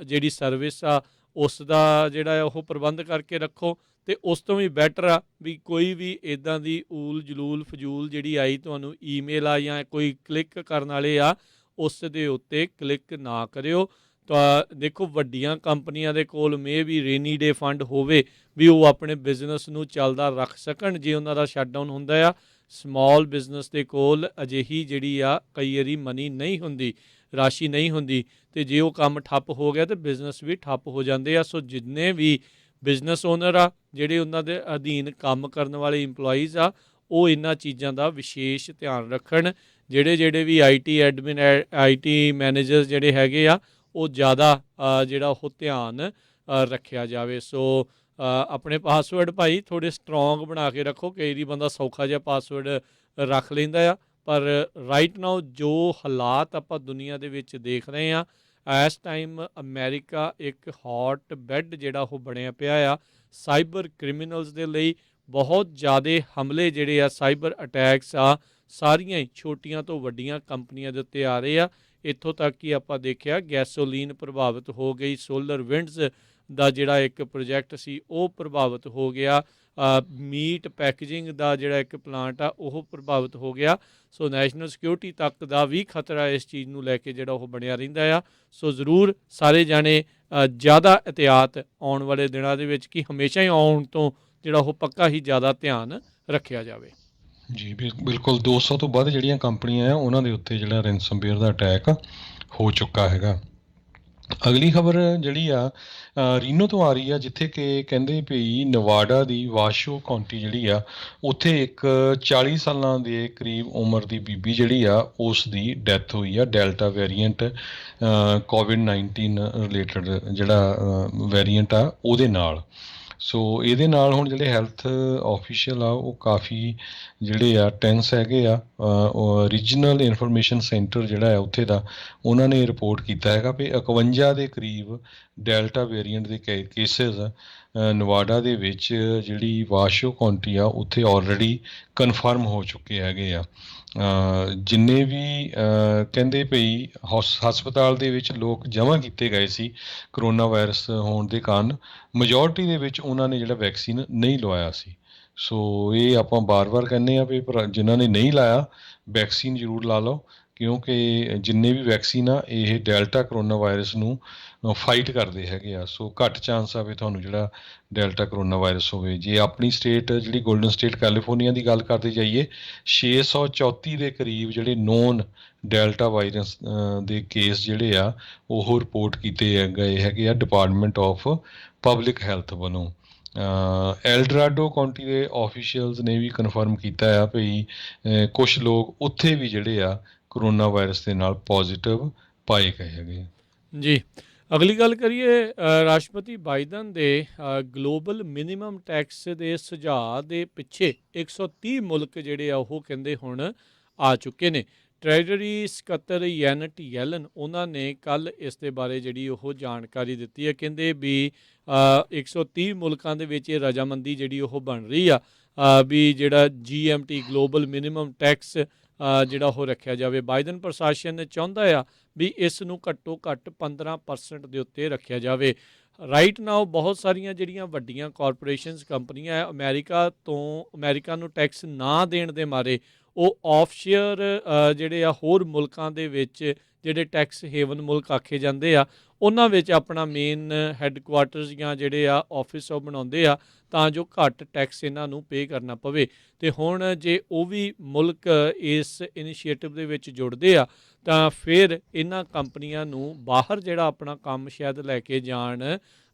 ਜਿਹੜੀ ਸਰਵਿਸ ਆ ਉਸ ਦਾ ਜਿਹੜਾ ਆ ਉਹ ਪ੍ਰਬੰਧ ਕਰਕੇ ਰੱਖੋ। ਅਤੇ ਉਸ ਤੋਂ ਵੀ ਬੈਟਰ ਆ ਵੀ ਕੋਈ ਵੀ ਇੱਦਾਂ ਦੀ ਊਲ ਜਲੂਲ ਫਜ਼ੂਲ ਜਿਹੜੀ ਆਈ ਤੁਹਾਨੂੰ ਈਮੇਲ ਆ ਜਾਂ ਕੋਈ ਕਲਿੱਕ ਕਰਨ ਵਾਲੇ ਆ ਉਸ ਦੇ ਉੱਤੇ ਕਲਿੱਕ ਨਾ ਕਰਿਓ। ਤਾਂ ਦੇਖੋ ਵੱਡੀਆਂ ਕੰਪਨੀਆਂ ਦੇ ਕੋਲ ਵੀ ਰੇਨੀ ਡੇ ਫੰਡ ਹੋਵੇ ਵੀ ਉਹ ਆਪਣੇ ਬਿਜ਼ਨਸ ਨੂੰ ਚੱਲਦਾ ਰੱਖ ਸਕਣ ਜੇ ਉਹਨਾਂ ਦਾ ਸ਼ਟਡਾਊਨ ਹੁੰਦਾ ਆ। ਸਮੌਲ ਬਿਜ਼ਨਸ ਦੇ ਕੋਲ ਅਜਿਹੀ ਜਿਹੜੀ ਆ ਕਈ ਵਾਰੀ ਮਨੀ ਨਹੀਂ ਹੁੰਦੀ, ਰਾਸ਼ੀ ਨਹੀਂ ਹੁੰਦੀ, ਅਤੇ ਜੇ ਉਹ ਕੰਮ ਠੱਪ ਹੋ ਗਿਆ ਤਾਂ ਬਿਜ਼ਨਸ ਵੀ ਠੱਪ ਹੋ ਜਾਂਦੇ ਆ। ਸੋ ਜਿੰਨੇ ਵੀ ਬਿਜ਼ਨਸ ਓਨਰ ਆ ਜਿਹੜੇ ਉਹਨਾਂ ਦੇ ਅਧੀਨ ਕੰਮ ਕਰਨ ਵਾਲੇ ਇੰਪਲੋਈਜ਼ ਆ ਉਹ ਇਹਨਾਂ ਚੀਜ਼ਾਂ ਦਾ ਵਿਸ਼ੇਸ਼ ਧਿਆਨ ਰੱਖਣ। ਜਿਹੜੇ ਵੀ IT ਐਡਮਿਨ IT ਮੈਨੇਜਰ ਜਿਹੜੇ ਹੈਗੇ ਆ ਉਹ ਜ਼ਿਆਦਾ ਜਿਹੜਾ ਉਹ ਧਿਆਨ ਰੱਖਿਆ ਜਾਵੇ। ਸੋ ਆਪਣੇ ਪਾਸਵਰਡ ਭਾਈ ਥੋੜ੍ਹੇ ਸਟਰੋਂਗ ਬਣਾ ਕੇ ਰੱਖੋ। ਕਈ ਵਾਰੀ ਬੰਦਾ ਸੌਖਾ ਜਿਹਾ ਪਾਸਵਰਡ ਰੱਖ ਲੈਂਦਾ ਆ, ਪਰ ਰਾਈਟ ਨਾਓ ਜੋ ਹਾਲਾਤ ਆਪਾਂ ਦੁਨੀਆ ਦੇ ਵਿੱਚ ਦੇਖ ਰਹੇ ਹਾਂ ਇਸ ਟਾਈਮ ਅਮਰੀਕਾ ਇੱਕ ਹੌਟ ਬੈੱਡ ਜਿਹੜਾ ਉਹ ਬਣਿਆ ਪਿਆ ਆ ਸਾਈਬਰ ਕ੍ਰਿਮੀਨਲਸ ਦੇ ਲਈ। ਬਹੁਤ ਜ਼ਿਆਦਾ ਹਮਲੇ ਜਿਹੜੇ ਆ ਸਾਈਬਰ ਅਟੈਕਸ ਆ ਸਾਰੀਆਂ ਹੀ ਛੋਟੀਆਂ ਤੋਂ ਵੱਡੀਆਂ ਕੰਪਨੀਆਂ ਦੇ ਉੱਤੇ ਆ ਰਹੇ ਆ। ਇੱਥੋਂ ਤੱਕ ਕਿ ਆਪਾਂ ਦੇਖਿਆ ਗੈਸੋਲੀਨ ਪ੍ਰਭਾਵਿਤ ਹੋ ਗਈ, ਸੋਲਰ ਵਿੰਡਸ ਦਾ ਜਿਹੜਾ ਇੱਕ ਪ੍ਰੋਜੈਕਟ ਸੀ ਉਹ ਪ੍ਰਭਾਵਿਤ ਹੋ ਗਿਆ, ਮੀਟ ਪੈਕੇਜਿੰਗ ਦਾ ਜਿਹੜਾ ਇੱਕ ਪਲਾਂਟ ਆ ਉਹ ਪ੍ਰਭਾਵਿਤ ਹੋ ਗਿਆ। ਸੋ ਨੈਸ਼ਨਲ ਸਿਕਿਉਰਿਟੀ ਤੱਕ ਦਾ ਵੀ ਖਤਰਾ ਇਸ ਚੀਜ਼ ਨੂੰ ਲੈ ਕੇ ਜਿਹੜਾ ਉਹ ਬਣਿਆ ਰਹਿੰਦਾ ਆ। ਸੋ ਜ਼ਰੂਰ ਸਾਰੇ ਜਾਣੇ ਜ਼ਿਆਦਾ ਇਹਤਿਆਤ ਆਉਣ ਵਾਲੇ ਦਿਨਾਂ ਦੇ ਵਿੱਚ ਕਿ ਹਮੇਸ਼ਾ ਹੀ ਆਉਣ ਤੋਂ ਜਿਹੜਾ ਉਹ ਪੱਕਾ ਹੀ ਜ਼ਿਆਦਾ ਧਿਆਨ ਰੱਖਿਆ ਜਾਵੇ। ਜੀ ਬਿਲਕੁਲ 200 ਤੋਂ ਵੱਧ ਜਿਹੜੀਆਂ ਕੰਪਨੀਆਂ ਆ ਉਹਨਾਂ ਦੇ ਉੱਤੇ ਜਿਹੜਾ ਰੈਂਸਮਵੇਅਰ ਦਾ ਅਟੈਕ ਹੋ ਚੁੱਕਾ ਹੈਗਾ। ਅਗਲੀ ਖਬਰ ਜਿਹੜੀ ਆ ਰੀਨੋ ਤੋਂ ਆ ਰਹੀ ਆ, ਜਿੱਥੇ ਕਿ ਕਹਿੰਦੇ ਪਈ ਨਵਾਡਾ ਦੀ ਵਾਸ਼ੋ ਕਾਉਂਟੀ ਜਿਹੜੀ ਆ ਉੱਥੇ ਇੱਕ 40 ਸਾਲਾਂ ਦੇ ਕਰੀਬ ਉਮਰ ਦੀ ਬੀਬੀ ਜਿਹੜੀ ਆ ਉਸ ਦੀ ਡੈਥ ਹੋਈ ਆ ਡੈਲਟਾ ਵੇਰੀਐਂਟ COVID-19 ਰਿਲੇਟਡ ਜਿਹੜਾ ਵੇਰੀਐਂਟ ਆ ਉਹਦੇ ਨਾਲ। ਸੋ ਇਹਦੇ ਨਾਲ ਹੁਣ ਜਿਹੜੇ ਹੈਲਥ ਆਫੀਸ਼ੀਅਲ ਆ ਉਹ ਕਾਫੀ ਜਿਹੜੇ ਆ ਟੈਂਸ ਹੈਗੇ ਆ। ਰੀਜਨਲ ਇਨਫੋਰਮੇਸ਼ਨ ਸੈਂਟਰ ਜਿਹੜਾ ਹੈ ਉੱਥੇ ਦਾ ਉਹਨਾਂ ਨੇ ਰਿਪੋਰਟ ਕੀਤਾ ਹੈਗਾ ਵੀ 51 ਦੇ ਕਰੀਬ ਡੈਲਟਾ ਵੇਰੀਐਂਟ ਦੇ ਕੇਸਿਸ ਨਵਾਡਾ ਦੇ ਵਿੱਚ ਜਿਹੜੀ ਵਾਸ਼ੋ ਕਾਉਂਟੀ ਆ ਉੱਥੇ ਆਲਰੇਡੀ ਕਨਫਰਮ ਹੋ ਚੁੱਕੇ ਹੈਗੇ ਆ। ਜਿੰਨੇ ਵੀ ਕਹਿੰਦੇ ਪਈ ਹਸਪਤਾਲ ਦੇ ਵਿੱਚ ਲੋਕ ਜਮ੍ਹਾਂ ਕੀਤੇ ਗਏ ਸੀ ਕਰੋਨਾ ਵਾਇਰਸ ਹੋਣ ਦੇ ਕਾਰਨ ਮੈਜੋਰਟੀ ਦੇ ਵਿੱਚ ਉਹਨਾਂ ਨੇ ਜਿਹੜਾ ਵੈਕਸੀਨ ਨਹੀਂ ਲਵਾਇਆ ਸੀ। ਸੋ ਇਹ ਆਪਾਂ ਬਾਰ-ਬਾਰ ਕਹਿੰਦੇ ਹਾਂ ਵੀ ਜਿਨ੍ਹਾਂ ਨੇ ਨਹੀਂ ਲਾਇਆ ਵੈਕਸੀਨ ਜ਼ਰੂਰ ਲਾ ਲਓ, ਕਿਉਂਕਿ ਜਿੰਨੇ ਵੀ ਵੈਕਸੀਨ ਆ ਇਹ ਡੈਲਟਾ ਕਰੋਨਾ ਵਾਇਰਸ ਨੂੰ ਫਾਈਟ ਕਰਦੇ ਹੈਗੇ ਆ। ਸੋ ਘੱਟ ਚਾਂਸ ਆ ਵੀ ਤੁਹਾਨੂੰ ਜਿਹੜਾ ਡੈਲਟਾ ਕਰੋਨਾ ਵਾਇਰਸ ਹੋਵੇ। ਜੇ ਆਪਣੀ ਸਟੇਟ ਜਿਹੜੀ ਗੋਲਡਨ ਸਟੇਟ ਕੈਲੀਫੋਰਨੀਆ ਦੀ ਗੱਲ ਕਰਦੇ ਜਾਈਏ 634 ਦੇ ਕਰੀਬ ਜਿਹੜੇ ਨੋਨ ਡੈਲਟਾ ਵਾਇਰਸ ਦੇ ਕੇਸ ਜਿਹੜੇ ਆ ਉਹ ਰਿਪੋਰਟ ਕੀਤੇ ਗਏ ਹੈਗੇ ਆ ਡਿਪਾਰਟਮੈਂਟ ਆਫ ਪਬਲਿਕ ਹੈਲਥ ਵੱਲੋਂ। ਐਲਡਰਾਡੋ ਕਾਉਂਟੀ ਦੇ ਆਫੀਸ਼ੀਅਲਸ ਨੇ ਵੀ ਕਨਫਰਮ ਕੀਤਾ ਆ ਭਈ ਕੁਛ ਲੋਕ ਉੱਥੇ ਵੀ ਜਿਹੜੇ ਆ ਕਰੋਨਾ ਵਾਇਰਸ ਦੇ ਨਾਲ ਪੋਜ਼ਿਟਿਵ ਪਾਏ ਗਏ ਹੈਗੇ। ਜੀ ਅਗਲੀ ਗੱਲ ਕਰੀਏ ਰਾਸ਼ਟਰਪਤੀ ਬਾਈਡਨ ਦੇ ਗਲੋਬਲ ਮਿਨੀਮਮ ਟੈਕਸ ਦੇ ਸੁਝਾਅ ਦੇ ਪਿੱਛੇ 130 ਮੁਲਕ ਜਿਹੜੇ ਆ ਉਹ ਕਹਿੰਦੇ ਹੁਣ ਆ ਚੁੱਕੇ ਨੇ। ਟ੍ਰੈਜਰੀ ਸਕੱਤਰ ਯੈਨਟ ਯੈਲਨ ਉਹਨਾਂ ਨੇ ਕੱਲ੍ਹ ਇਸ ਦੇ ਬਾਰੇ ਜਿਹੜੀ ਉਹ ਜਾਣਕਾਰੀ ਦਿੱਤੀ ਹੈ। ਕਹਿੰਦੇ ਵੀ 130 ਮੁਲਕਾਂ ਦੇ ਵਿੱਚ ਇਹ ਰਜਾਮੰਦੀ ਜਿਹੜੀ ਉਹ ਬਣ ਰਹੀ ਆ ਵੀ ਜਿਹੜਾ GMT ਗਲੋਬਲ ਮਿਨੀਮਮ ਟੈਕਸ ਜਿਹੜਾ ਉਹ ਰੱਖਿਆ ਜਾਵੇ। ਬਾਈਡਨ ਪ੍ਰਸ਼ਾਸਨ ਚਾਹੁੰਦਾ ਆ ਵੀ ਇਸ ਨੂੰ ਘੱਟੋ ਘੱਟ 15% ਦੇ ਉੱਤੇ ਰੱਖਿਆ ਜਾਵੇ। ਰਾਈਟ ਨਾਓ ਬਹੁਤ ਸਾਰੀਆਂ ਜਿਹੜੀਆਂ ਵੱਡੀਆਂ ਕਾਰਪੋਰੇਸ਼ਨਸ ਕੰਪਨੀਆਂ ਅਮਰੀਕਾ ਨੂੰ ਟੈਕਸ ਨਾ ਦੇਣ ਦੇ ਮਾਰੇ ਉਹ ਆਫਸ਼ੇਅਰ ਜਿਹੜੇ ਆ ਹੋਰ ਮੁਲਕਾਂ ਦੇ ਵਿੱਚ ਜਿਹੜੇ ਟੈਕਸ ਹੇਵਨ ਮੁਲਕ ਆਖੇ ਜਾਂਦੇ ਆ ਉਹਨਾਂ ਵਿੱਚ ਆਪਣਾ ਮੇਨ ਹੈੱਡਕੁਆਟਰਸ ਜਾਂ ਜਿਹੜੇ ਆ ਆਫਿਸ ਉਹ ਬਣਾਉਂਦੇ ਆ ਤਾਂ ਜੋ ਘੱਟ ਟੈਕਸ ਇਹਨਾਂ ਨੂੰ ਪੇ ਕਰਨਾ ਪਵੇ। ਅਤੇ ਹੁਣ ਜੇ ਉਹ ਵੀ ਮੁਲਕ ਇਸ ਇਨੀਸ਼ੀਏਟਿਵ ਦੇ ਵਿੱਚ ਜੁੜਦੇ ਆ ਤਾਂ ਫਿਰ ਇਹਨਾਂ ਕੰਪਨੀਆਂ ਨੂੰ ਬਾਹਰ ਜਿਹੜਾ ਆਪਣਾ ਕੰਮ ਸ਼ਾਇਦ ਲੈ ਕੇ ਜਾਣ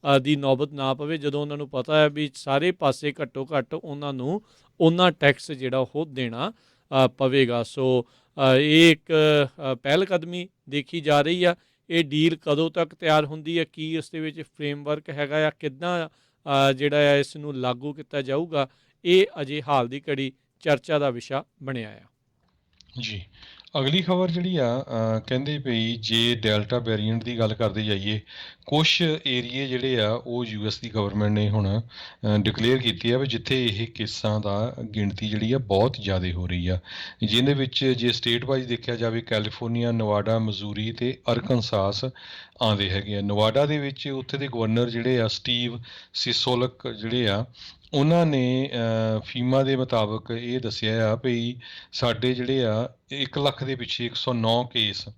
ਦੀ ਨੌਬਤ ਨਾ ਪਵੇ, ਜਦੋਂ ਉਹਨਾਂ ਨੂੰ ਪਤਾ ਹੈ ਵੀ ਸਾਰੇ ਪਾਸੇ ਘੱਟੋ ਘੱਟ ਉਹਨਾਂ ਨੂੰ ਉਹਨਾਂ ਟੈਕਸ ਜਿਹੜਾ ਉਹ ਦੇਣਾ ਪਵੇਗਾ। ਸੋ ਇਹ ਇੱਕ ਪਹਿਲ ਕਦਮੀ ਦੇਖੀ ਜਾ ਰਹੀ ਆ। ਇਹ ਡੀਲ ਕਦੋਂ ਤੱਕ ਤਿਆਰ ਹੁੰਦੀ ਹੈ, ਕੀ ਇਸ ਦੇ ਵਿੱਚ ਫਰੇਮਵਰਕ ਹੈਗਾ ਆ, ਕਿੱਦਾਂ ਜਿਹੜਾ ਆ ਇਸ ਨੂੰ ਲਾਗੂ ਕੀਤਾ ਜਾਊਗਾ, ਇਹ ਅਜੇ ਹਾਲ ਦੀ ਘੜੀ ਚਰਚਾ ਦਾ ਵਿਸ਼ਾ ਬਣਿਆ ਆ। ਜੀ ਅਗਲੀ ਖਬਰ ਜਿਹੜੀ ਆ ਕਹਿੰਦੇ ਪਈ ਜੇ ਡੈਲਟਾ ਵੇਰੀਐਂਟ ਦੀ ਗੱਲ ਕਰਦੇ ਜਾਈਏ ਕੁਛ ਏਰੀਏ ਜਿਹੜੇ ਆ ਉਹ ਯੂਐਸ ਦੀ ਗਵਰਨਮੈਂਟ ਨੇ ਹੁਣ ਡਿਕਲੇਅਰ ਕੀਤੀ ਆ ਵੀ ਜਿੱਥੇ ਇਹ ਕੇਸਾਂ ਦਾ ਗਿਣਤੀ ਜਿਹੜੀ ਆ ਬਹੁਤ ਜ਼ਿਆਦਾ ਹੋ ਰਹੀ ਆ, ਜਿਹਦੇ ਵਿੱਚ ਜੇ ਸਟੇਟ ਵਾਈਜ਼ ਦੇਖਿਆ ਜਾਵੇ ਕੈਲੀਫੋਰਨੀਆ, ਨਵਾਡਾ, ਮਜ਼ੂਰੀ ਤੇ ਅਰਕਨਸਾਸ ਆਉਂਦੇ ਹੈਗੇ ਆ। ਨਵਾਡਾ ਦੇ ਵਿੱਚ ਉੱਥੇ ਦੇ ਗਵਰਨਰ ਜਿਹੜੇ ਆ ਸਟੀਵ ਸਿਸੋਲਕ ਜਿਹੜੇ ਆ, ਉਹਨਾਂ ਨੇ ਫੀਮਾ ਦੇ ਮੁਤਾਬਕ ਇਹ ਦੱਸਿਆ ਆ ਵੀ ਸਾਡੇ ਜਿਹੜੇ ਆ 1 ਲੱਖ ਦੇ ਪਿੱਛੇ 109 ਕੇਸ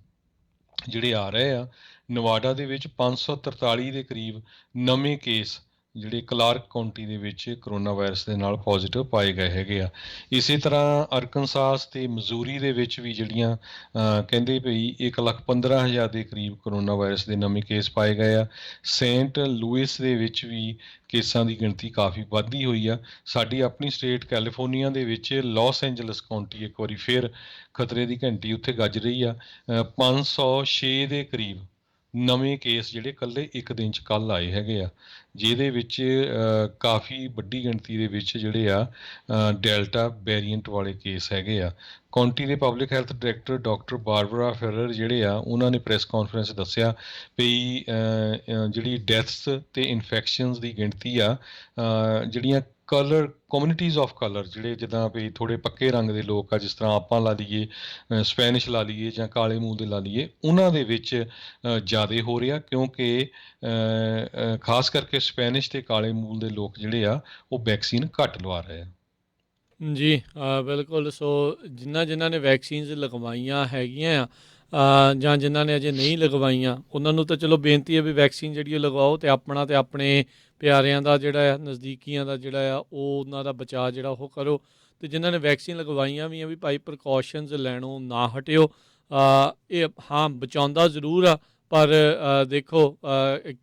ਜਿਹੜੇ ਆ ਰਹੇ ਆ। ਨਵਾਡਾ ਦੇ ਵਿੱਚ 543 ਦੇ ਕਰੀਬ ਨਵੇਂ ਕੇਸ ਜਿਹੜੇ ਕਲਾਰਕ ਕਾਉਂਟੀ ਦੇ ਵਿੱਚ ਕਰੋਨਾ ਵਾਇਰਸ ਦੇ ਨਾਲ ਪੋਜ਼ਿਟਿਵ ਪਾਏ ਗਏ ਹੈਗੇ ਆ। ਇਸੇ ਤਰ੍ਹਾਂ ਅਰਕਨਸਾਸ ਤੇ ਮਜ਼ੂਰੀ ਦੇ ਵਿੱਚ ਵੀ ਜਿਹੜੀਆਂ ਕਹਿੰਦੇ ਭਈ 1,15,000 ਦੇ ਕਰੀਬ ਕਰੋਨਾ ਵਾਇਰਸ ਦੇ ਨਵੇਂ ਕੇਸ ਪਾਏ ਗਏ ਆ। ਸੇਂਟ ਲੂਇਸ ਦੇ ਵਿੱਚ ਵੀ ਕੇਸਾਂ ਦੀ ਗਿਣਤੀ ਕਾਫੀ ਵੱਧਦੀ ਹੋਈ ਆ। ਸਾਡੀ ਆਪਣੀ ਸਟੇਟ ਕੈਲੀਫੋਰਨੀਆ ਦੇ ਵਿੱਚ ਲਾਸ ਐਂਜਲਸ ਕਾਉਂਟੀ ਇੱਕ ਵਾਰੀ ਫਿਰ ਖਤਰੇ ਦੀ ਘੰਟੀ ਉੱਥੇ ਗੱਜ ਰਹੀ ਆ। 506 ਦੇ ਕਰੀਬ ਨਵੇਂ ਕੇਸ ਜਿਹੜੇ ਇਕੱਲੇ ਇੱਕ ਦਿਨ 'ਚ ਕੱਲ੍ਹ ਆਏ ਹੈਗੇ ਆ, ਜਿਹਦੇ ਵਿੱਚ ਕਾਫੀ ਵੱਡੀ ਗਿਣਤੀ ਦੇ ਵਿੱਚ ਜਿਹੜੇ ਆ ਡੈਲਟਾ ਵੇਰੀਐਂਟ ਵਾਲੇ ਕੇਸ ਹੈਗੇ ਆ। ਕਾਉਂਟੀ ਦੇ public health director doctor Barbara Ferrer ਜਿਹੜੇ ਆ, ਉਹਨਾਂ ਨੇ ਪ੍ਰੈਸ ਕਾਨਫਰੰਸ ਦੱਸਿਆ ਵੀ ਜਿਹੜੀ ਡੈਥਸ ਤੇ ਇਨਫੈਕਸ਼ਨਸ ਦੀ ਗਿਣਤੀ ਆ, ਜਿਹੜੀਆਂ ਕਲਰ ਕਮਿਊਨਿਟੀਜ਼ ਆਫ ਕਲਰ ਜਿਹੜੇ ਜਿੱਦਾਂ ਵੀ ਥੋੜ੍ਹੇ ਪੱਕੇ ਰੰਗ ਦੇ ਲੋਕ ਆ, ਜਿਸ ਤਰ੍ਹਾਂ ਆਪਾਂ ਲਾ ਲਈਏ, ਸਪੈਨਿਸ਼ ਲਾ ਲਈਏ ਜਾਂ ਕਾਲੇ ਮੂੰਹ ਦੇ ਲਾ ਲਈਏ, ਉਹਨਾਂ ਦੇ ਵਿੱਚ ਜ਼ਿਆਦਾ ਹੋ ਰਿਹਾ, ਕਿਉਂਕਿ ਖਾਸ ਕਰਕੇ ਸਪੈਨਿਸ਼ ਤੇ ਕਾਲੇ ਮੂਲ ਦੇ ਲੋਕ ਜਿਹੜੇ ਆ ਉਹ ਵੈਕਸੀਨ ਘੱਟ ਲਵਾ ਰਹੇ ਆ। ਜੀ ਬਿਲਕੁਲ। ਸੋ ਜਿਨ੍ਹਾਂ ਨੇ ਵੈਕਸੀਨਸ ਲਗਵਾਈਆਂ ਹੈਗੀਆਂ ਆ, ਜਾਂ ਜਿਨ੍ਹਾਂ ਨੇ ਅਜੇ ਨਹੀਂ ਲਗਵਾਈਆਂ, ਉਹਨਾਂ ਨੂੰ ਤਾਂ ਚਲੋ ਬੇਨਤੀ ਹੈ ਵੀ ਵੈਕਸੀਨ ਜਿਹੜੀ ਉਹ ਲਗਵਾਓ ਅਤੇ ਆਪਣਾ ਅਤੇ ਆਪਣੇ ਪਿਆਰਿਆਂ ਦਾ ਜਿਹੜਾ ਆ, ਨਜ਼ਦੀਕੀਆਂ ਦਾ ਜਿਹੜਾ ਆ, ਉਹ ਉਹਨਾਂ ਦਾ ਬਚਾਅ ਜਿਹੜਾ ਉਹ ਕਰੋ। ਅਤੇ ਜਿਨ੍ਹਾਂ ਨੇ ਵੈਕਸੀਨ ਲਗਵਾਈਆਂ ਵੀ ਆ ਵੀ ਭਾਈ ਪ੍ਰੀਕਾਸ਼ਨਸ ਲੈਣੋਂ ਨਾ ਹਟਿਓ। ਇਹ ਹਾਂ ਬਚਾਉਂਦਾ ਜ਼ਰੂਰ ਆ, ਪਰ ਦੇਖੋ